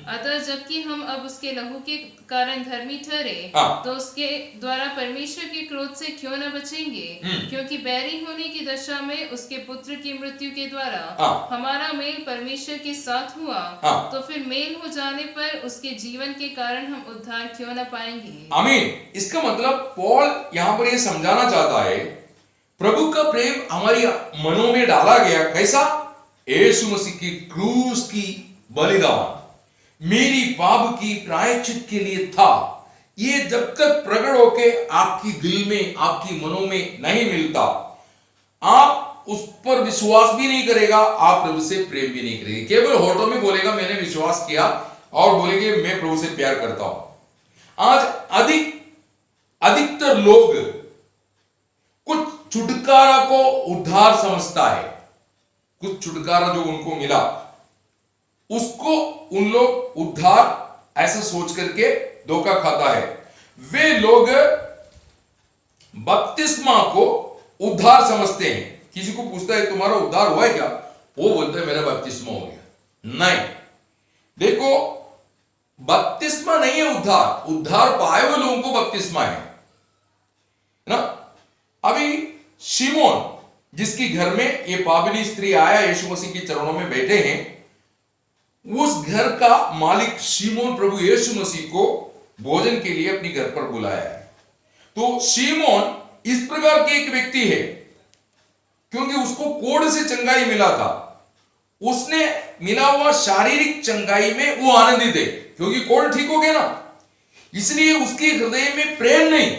अतः जबकि हम अब उसके लहू के कारण धर्मी ठहरे तो उसके द्वारा परमेश्वर के क्रोध से क्यों न बचेंगे? क्योंकि बैरी होने की दशा में उसके पुत्र की मृत्यु के द्वारा हमारा मेल परमेश्वर के साथ हुआ, तो फिर मेल हो जाने पर उसके जीवन के कारण हम उद्धार क्यों न पाएंगे? आमीन। इसका मतलब पौल यहाँ पर ये समझाना चाहता है, प्रभु का प्रेम हमारी मनों में डाला गया। कैसा? यीशु मसीह की क्रूस की बलिदान मेरी पाप की प्रायश्चित के लिए था। ये जब तक प्रकट होके आपकी दिल में, आपकी मनों में नहीं मिलता, आप उस पर विश्वास भी नहीं करेगा, आप प्रभु से प्रेम भी नहीं करेंगे। केवल होठों में बोलेगा मैंने विश्वास किया और बोलेंगे मैं प्रभु से प्यार करता हूं। आज अधिकतर लोग कुछ छुटकारा को उद्धार समझता है, कुछ छुटकारा जो उनको मिला उसको उन लोग उद्धार ऐसा सोच करके धोखा खाता है। वे लोग बपतिस्मा को उद्धार समझते हैं। किसी को पूछता है तुम्हारा उद्धार हुआ है क्या, वो बोलता है मेरा बपतिस्मा हो गया। नहीं, देखो बपतिस्मा नहीं है उद्धार, उद्धार पाए हुए लोगों को बपतिस्मा है ना। अभी शिमोन जिसकी घर में ये पापिनी स्त्री आया यीशु मसीह के चरणों में बैठे हैं, उस घर का मालिक शिमोन प्रभु यीशु मसीह को भोजन के लिए अपने घर पर बुलाया है। तो शिमोन इस प्रकार के एक व्यक्ति है क्योंकि उसको कोढ़ से चंगाई मिला था। उसने मिला हुआ शारीरिक चंगाई में वो आनंदित है क्योंकि कोढ़ ठीक हो गया ना, इसलिए उसके हृदय में प्रेम नहीं,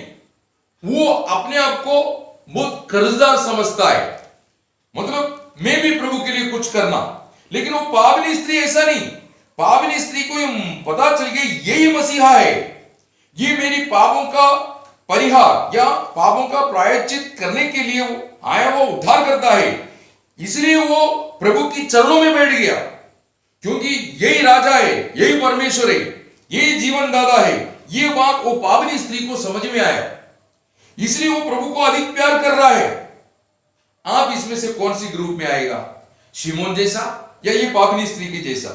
वो अपने आप को बहुत कर्जदार समझता है, मतलब मैं भी प्रभु के लिए कुछ करना। लेकिन वो पावनी स्त्री ऐसा नहीं, पावनी स्त्री को ये पता चल गया यही मसीहा है, ये मेरी पापों का परिहार या पापों का प्रायश्चित करने के लिए वो आया, वो उद्धार करता है, इसलिए वो प्रभु की चरणों में बैठ गया क्योंकि यही राजा है, यही परमेश्वर है, यही जीवन दाता है। ये बात वो पावनी स्त्री को समझ में आया, इसलिए वो प्रभु को अधिक प्यार कर रहा है। आप इसमें से कौन सी ग्रुप में आएगा, शिमोन जैसा या ये पावनी स्त्री के जैसा?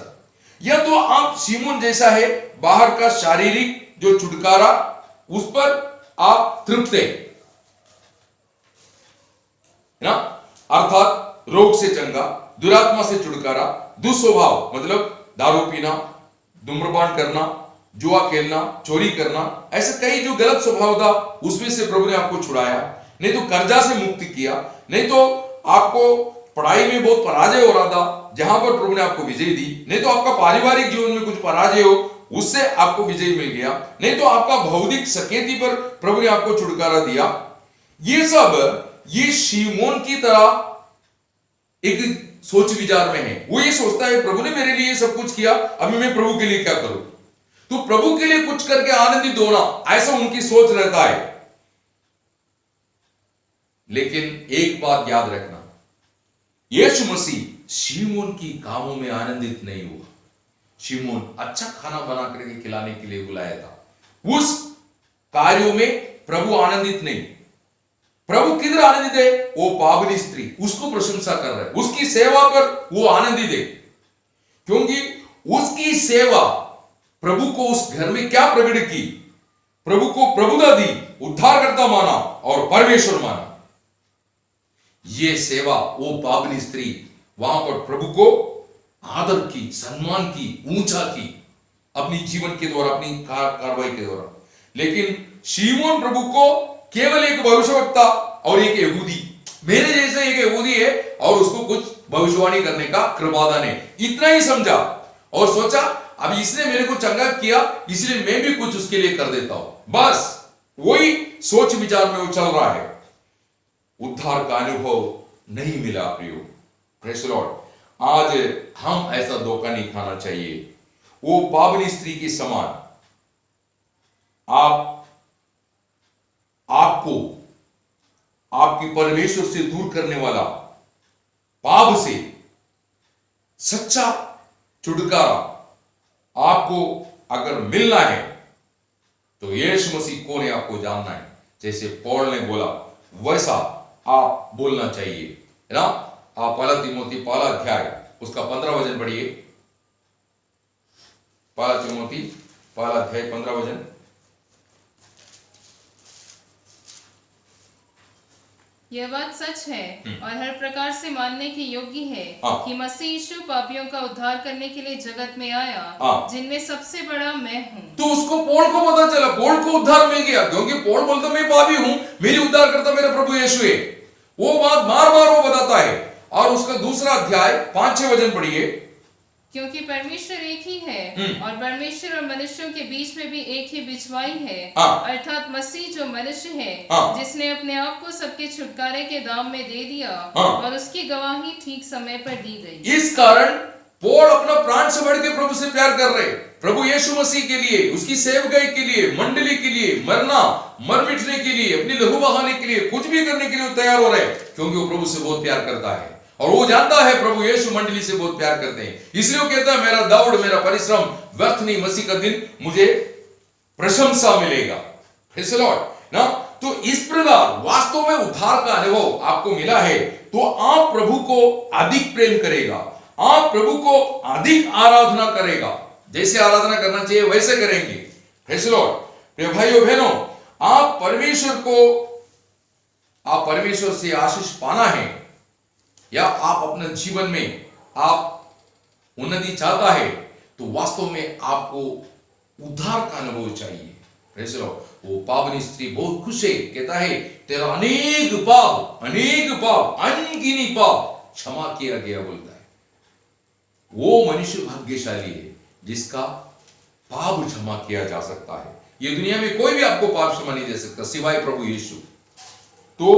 या तो आप शिमोन जैसा है, बाहर का शारीरिक जो छुटकारा उस पर आप तृप्त है ना, अर्थात रोग से चंगा, दुरात्मा से छुटकारा, दुस्वभाव मतलब दारू पीना, धूम्रपान करना, जुआ खेलना, चोरी करना, ऐसे कई जो गलत स्वभाव था उसमें से प्रभु ने आपको छुड़ाया। नहीं तो कर्जा से मुक्ति किया, नहीं तो आपको पढ़ाई में बहुत पराजय हो रहा था, जहां पर प्रभु ने आपको विजय दी, नहीं तो आपका पारिवारिक जीवन में कुछ पराजय हो, उससे आपको विजय मिल गया, नहीं तो आपका भौतिक सकेती पर प्रभु ने आपको छुटकारा दिया। ये सब ये शिमोन की तरह एक सोच विचार में है। वो ये सोचता है प्रभु ने मेरे लिए सब कुछ किया, अभी मैं प्रभु के लिए क्या करूं? तो प्रभु के लिए कुछ करके आनंदित होना, ऐसा उनकी सोच रहता है। लेकिन एक बात याद रखना, यीशु मसीह शिमोन की कामों में आनंदित नहीं हुआ। शिमोन अच्छा खाना बना करके खिलाने के लिए बुलाया था, उस कार्यों में प्रभु आनंदित नहीं। प्रभु किधर आनंदित है? वो पावनी स्त्री उसको प्रशंसा कर रहा है, उसकी सेवा पर वो आनंदित है क्योंकि उसकी सेवा प्रभु को उस घर में क्या प्रकट की? प्रभु को प्रभुता दी, उद्धारकर्ता माना और परमेश्वर माना। ये सेवा वो पावनी स्त्री वहां पर प्रभु को आदर की, सम्मान की, ऊंचा की अपनी जीवन के द्वारा, अपनी कार्रवाई के द्वारा। लेकिन शिमोन प्रभु को केवल एक भविष्यवक्ता और एक यहूदी, मेरे जैसे एक यहूदी है और उसको कुछ भविष्यवाणी करने का कृपादान है, इतना ही समझा और सोचा अब इसने मेरे को चंगा किया इसलिए मैं भी कुछ उसके लिए कर देता हूं। बस वही सोच विचार में वो चल रहा है। उद्धार का अनुभव नहीं मिला प्रियो। Praise the Lord. आज हम ऐसा धोखा नहीं खाना चाहिए। वो पावनी स्त्री के समान आपको आपकी परमेश्वर से दूर करने वाला, पाप से सच्चा छुटकारा आपको अगर मिलना है तो यीशु मसीह कौन है आपको जानना है। जैसे पौल ने बोला वैसा आप बोलना चाहिए, है ना। आप पहला तिमोथी पहला अध्याय उसका 15 वचन पढ़िए। पहला तिमोथी पहला अध्याय 15 वचन। यह बात सच है और हर प्रकार से मानने के योग्य है कि मसीह यीशु पापियों का उद्धार करने के लिए जगत में आया, जिनमें सबसे बड़ा मैं हूँ। तो उसको पौल को पता चला, पौल को उद्धार मिल गया क्योंकि पौल बोलता मैं पापी हूँ, मेरी उद्धार करता मेरा प्रभु यीशु है। वो बात बार बार वो बताता है। और उसका दूसरा अध्याय 5-6 वचन पढ़िए। क्योंकि परमेश्वर एक ही है और परमेश्वर और मनुष्यों के बीच में भी एक ही बिचवाई है, अर्थात मसीह जो मनुष्य है, जिसने अपने आप को सबके छुटकारे के दाम में दे दिया और उसकी गवाही ठीक समय पर दी गई। इस कारण पौल अपना प्राण से बढ़ के प्रभु से प्यार कर रहे, प्रभु यीशु मसीह के लिए, उसकी सेवकाई के लिए, मंडली के लिए, मर मिटने के लिए, अपनी लहू बहाने के लिए, कुछ भी करने के लिए तैयार हो रहे, क्योंकि वो प्रभु से बहुत प्यार करता है और वो जानता है प्रभु यीशु मंडली से बहुत प्यार करते हैं। इसलिए वो कहता है मेरा दौड़, मेरा परिश्रम व्यर्थ नहीं, मसीह का दिन मुझे प्रशंसा मिलेगा। प्रेज़ द लॉर्ड ना। तो इस प्रकार वास्तव में उद्धार का अनुभव आपको मिला है तो आप प्रभु को अधिक प्रेम करेगा, आप प्रभु को अधिक आराधना करेगा। जैसे आराधना करना चाहिए वैसे करेंगे। Praise the Lord. प्रिय भाइयों बहनों, आप परमेश्वर से आशीष पाना है या आप अपने जीवन में आप उन्नति चाहता है तो वास्तव में आपको उद्धार का अनुभव चाहिए। Praise the Lord. वो पावनी स्त्री बहुत खुश है, कहता है तेरा अनेक पाप अनगिनी पाप क्षमा किया गया बोलता है। वो मनुष्य भाग्यशाली है जिसका पाप क्षमा किया जा सकता है। ये दुनिया में कोई भी आपको पाप क्षमा नहीं दे सकता सिवाय प्रभु यीशु। तो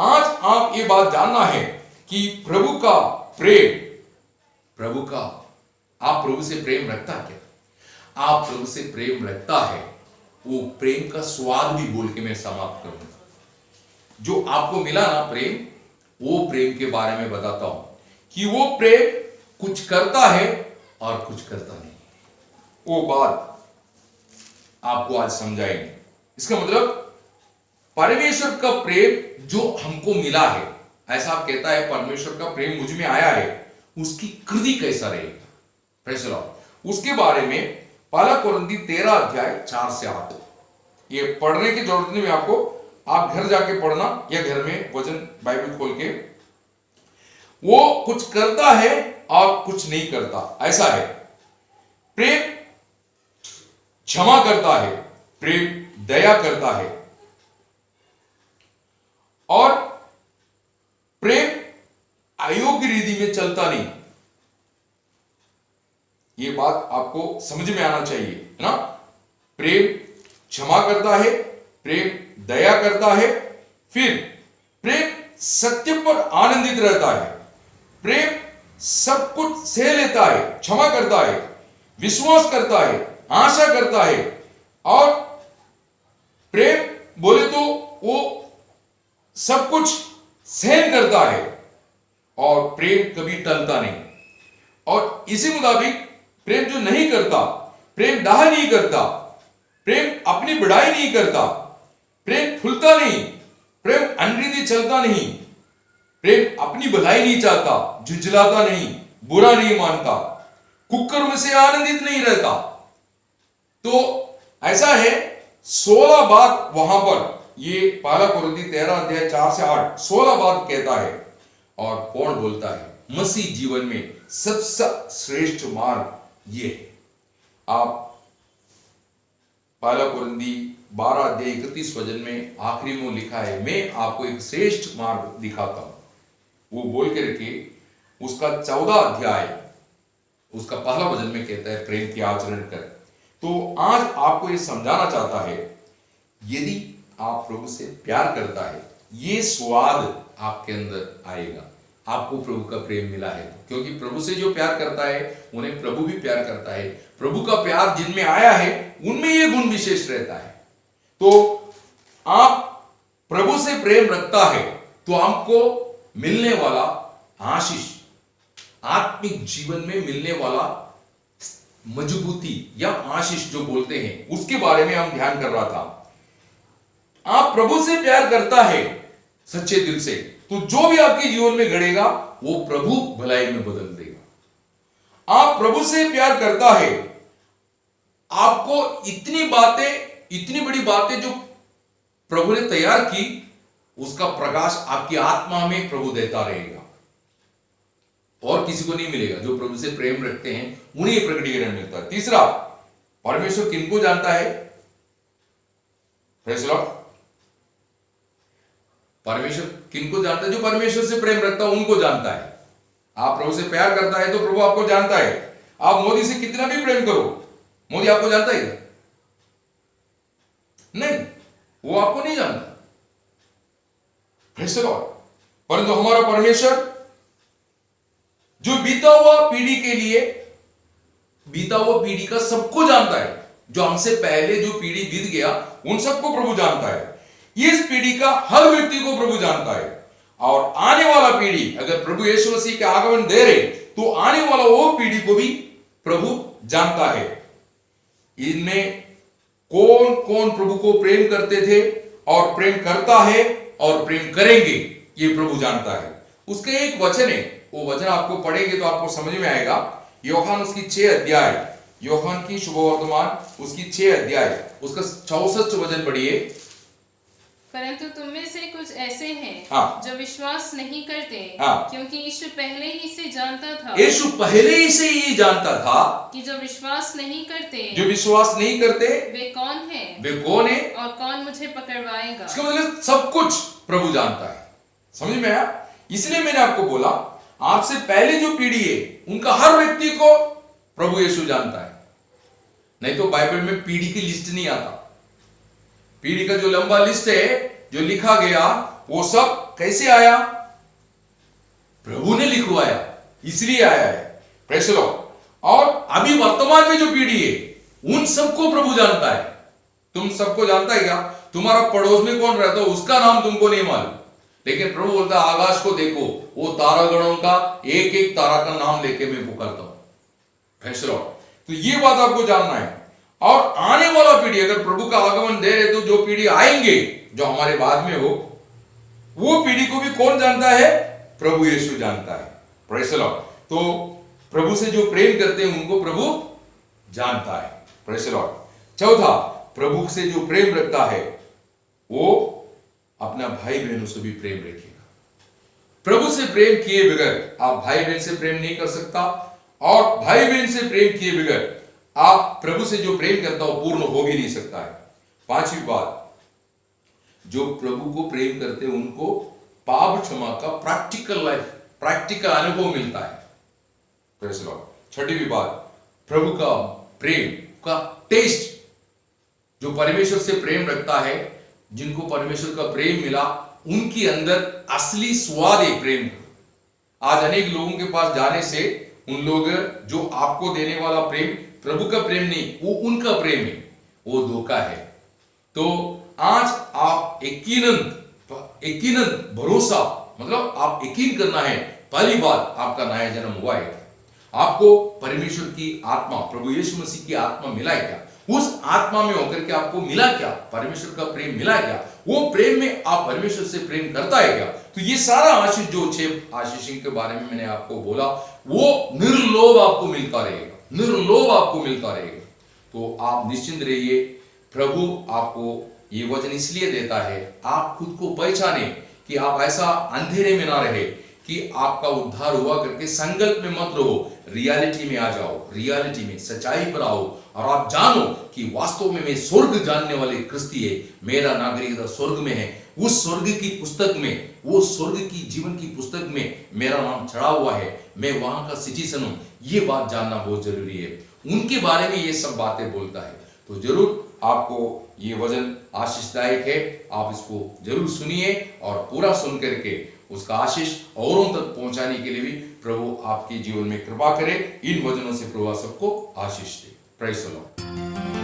आज आप ये बात जानना है कि प्रभु का प्रेम, आप प्रभु से प्रेम रखता क्या? आप प्रभु से प्रेम रखता है, वो प्रेम का स्वाद भी बोल के मैं समाप्त करूंगा। जो आपको मिला ना प्रेम, वो प्रेम के बारे में बताता हूं कि वो प्रेम कुछ करता है और कुछ करता नहीं। वो बात आपको आज समझाएंगे। इसका मतलब परमेश्वर का प्रेम जो हमको मिला है, ऐसा आप कहता है परमेश्वर का प्रेम मुझ में आया है, उसकी कृति कैसा रहेगा? Praise the Lord. उसके बारे में पहला कोरिन्थी 13 अध्याय 4 से 8, ये पढ़ने की जरूरत नहीं है आपको, आप घर जाके पढ़ना या घर में वचन बाइबल खोल के। वो कुछ करता है और कुछ नहीं करता, ऐसा है। प्रेम क्षमा करता है, प्रेम दया करता है, और प्रेम अयोग्य रीति में चलता नहीं। ये बात आपको समझ में आना चाहिए, है ना? प्रेम क्षमा करता है, प्रेम दया करता है, फिर प्रेम सत्य पर आनंदित रहता है, प्रेम सब कुछ सह लेता है, क्षमा करता है, विश्वास करता है, आशा करता है, और प्रेम बोले तो वो सब कुछ सहन करता है, और प्रेम कभी टलता नहीं। और इसी मुताबिक प्रेम जो नहीं करता, प्रेम दाह नहीं करता, प्रेम अपनी बढ़ाई नहीं करता, प्रेम फूलता नहीं, प्रेम अनरीति चलता नहीं, प्रेम अपनी भलाई नहीं चाहता, झुंझलाता नहीं, बुरा नहीं मानता, कुकर्म से आनंदित नहीं रहता। तो ऐसा है 16 बात वहां पर, ये पहला कोरिन्थी 13 अध्याय 4 से 8 16 बात कहता है। और कौन बोलता है? मसीह जीवन में सबसे श्रेष्ठ मार्ग ये है। आप पहला कोरिन्थी 12 अध्याय 31 वचन में आखिरी में लिखा है, मैं आपको एक श्रेष्ठ मार्ग दिखाता हूं। वो बोल के रखिए, उसका 14 अध्याय उसका पहला वचन में कहता है प्रेम की आचरण कर। तो आज आपको ये समझाना चाहता है, यदि आप प्रभु से प्यार करता है, ये स्वाद आपके अंदर आएगा। आपको प्रभु का प्रेम मिला है, क्योंकि प्रभु से जो प्यार करता है उन्हें प्रभु भी प्यार करता है। प्रभु का प्यार जिनमें आया है उनमें ये गुण विशेष रहता है। तो आप प्रभु से प्रेम रखता है तो आपको मिलने वाला आशीष, आत्मिक जीवन में मिलने वाला मजबूती या आशीष जो बोलते हैं, उसके बारे में हम ध्यान कर रहा था। आप प्रभु से प्यार करता है सच्चे दिल से, तो जो भी आपके जीवन में घड़ेगा वो प्रभु भलाई में बदल देगा। आप प्रभु से प्यार करता है, आपको इतनी बड़ी बातें जो प्रभु ने तैयार की, उसका प्रकाश आपकी आत्मा में प्रभु देता रहेगा, और किसी को नहीं मिलेगा। जो प्रभु से प्रेम रखते हैं उन्हें प्रकटीकरण मिलता है। तीसरा, परमेश्वर किनको जानता है? Praise the Lord. परमेश्वर किनको जानता है? जो परमेश्वर से प्रेम रखता है उनको जानता है। आप प्रभु से प्यार करता है तो प्रभु आपको जानता है। आप मोदी से कितना भी प्रेम करो, मोदी आपको जानता है क्या? नहीं, वो आपको नहीं जानता। Praise the Lord. परंतु हमारा परमेश्वर जो बीता हुआ पीढ़ी का सबको जानता है। जो हमसे पहले जो पीढ़ी बीत गया उन सबको प्रभु जानता है। इस पीढ़ी का हर व्यक्ति को प्रभु जानता है, और आने वाला पीढ़ी, अगर प्रभु यीशु मसीह के आगमन दे रहे तो आने वाला वो पीढ़ी को भी प्रभु जानता है। इनमें कौन कौन प्रभु को प्रेम करते थे और प्रेम करता है और प्रेम करेंगे, ये प्रभु जानता है। उसके एक वचन है, वो वचन आपको पढ़ेंगे तो आपको समझ में आएगा। यूहन्ना उसकी 6 अध्याय, यूहन्ना की शुभवर्तमान उसकी 6 अध्याय, उसका 64 वचन पढ़िए। परंतु तुम में से कुछ ऐसे हैं हाँ। जो विश्वास नहीं करते, हाँ। क्योंकि यीशु पहले ही से जानता था यीशु पहले ही से ये जानता था कि जो विश्वास नहीं करते जो विश्वास नहीं करते वे कौन है वे कौन है। और कौन मुझे पकड़वाएगा। इसका मतलब सब कुछ प्रभु जानता है। समझ में आया? इसलिए मैंने आपको बोला आपसे पहले जो पीढ़ी है उनका हर व्यक्ति को प्रभु यीशु जानता है। नहीं तो बाइबल में पीढ़ी की लिस्ट नहीं आता। पीढ़ी का जो लंबा लिस्ट है जो लिखा गया वो सब कैसे आया? प्रभु ने लिखवाया, इसलिए आया है। Praise the Lord. और अभी वर्तमान में जो पीढ़ी है उन सबको प्रभु जानता है। तुम सबको जानता है क्या? तुम्हारा पड़ोस में कौन रहता है उसका नाम तुमको नहीं मालूम, लेकिन प्रभु बोलता है आकाश को देखो, वो तारागणों का एक एक तारा का नाम लेके मैं पुकारता हूं। Praise the Lord. तो ये बात आपको जानना है। और आने वाला पीढ़ी अगर प्रभु का आगमन दे रहे तो जो पीढ़ी आएंगे जो हमारे बाद में हो वो पीढ़ी को भी कौन जानता है? प्रभु यीशु जानता है। Praise the Lord. तो प्रभु से जो प्रेम करते हैं उनको प्रभु जानता है। Praise the Lord. चौथा, प्रभु से जो प्रेम रखता है वो अपना भाई बहनों से भी प्रेम रखेगा। प्रभु से प्रेम किए बगैर आप भाई बहन से प्रेम नहीं कर सकता, और भाई बहन से प्रेम किए बगैर आप प्रभु से जो प्रेम करता हो पूर्ण हो भी नहीं सकता है। पांचवी बात, जो प्रभु को प्रेम करते हैं उनको पाप क्षमा का प्रैक्टिकल लाइफ, प्रैक्टिकल अनुभव मिलता है। Praise the Lord. छठवीं बात, प्रभु का प्रेम का टेस्ट, जो परमेश्वर से प्रेम रखता है, जिनको परमेश्वर का प्रेम मिला उनके अंदर असली स्वाद है प्रेम का। आज अनेक लोगों के पास जाने से उन लोग जो आपको देने वाला प्रेम प्रभु का प्रेम नहीं, वो उनका प्रेम है, वो धोखा है। तो आज आप यकीनन भरोसा, मतलब आप यकीन करना है, पहली बात आपका नया जन्म हुआ है, आपको परमेश्वर की आत्मा, प्रभु यीशु मसीह की आत्मा मिला है क्या? उस आत्मा में होकर के आपको मिला क्या? परमेश्वर का प्रेम मिला है क्या? वो प्रेम में आप परमेश्वर से प्रेम करता है क्या? तो ये सारा आशीष, जो 6 आशीषों के बारे में मैंने आपको बोला, वो निर्लोभ आपको मिलता रहेगा, निर्लोभ आपको मिलता रहेगा। तो आप निश्चिंत रहिए, प्रभु आपको ये वचन इसलिए देता है आप खुद को पहचाने कि आप ऐसा अंधेरे में ना रहे कि आपका उद्धार हुआ करके संकल्प में मत रहो, रियलिटी में आ जाओ, रियलिटी में, सच्चाई पर आओ, और आप जानो कि वास्तव में मैं स्वर्ग जानने वाले क्रिस्ती है, मेरा नागरिकता स्वर्ग में है, उस स्वर्ग की पुस्तक में, वो स्वर्ग की जीवन की पुस्तक में मेरा नाम चढ़ा हुआ है, मैं वहां का सिटीजन हूं। ये बात जानना बहुत जरूरी है। उनके बारे में ये सब बातें बोलता है। तो जरूर आपको ये वचन आशीषदायक है, आप इसको जरूर सुनिए और पूरा सुन करके उसका आशीष औरों तक पहुंचाने के लिए भी प्रभु आपके जीवन में कृपा करे। इन वचनों से प्रभु सबको आशीष दे। Praise the Lord.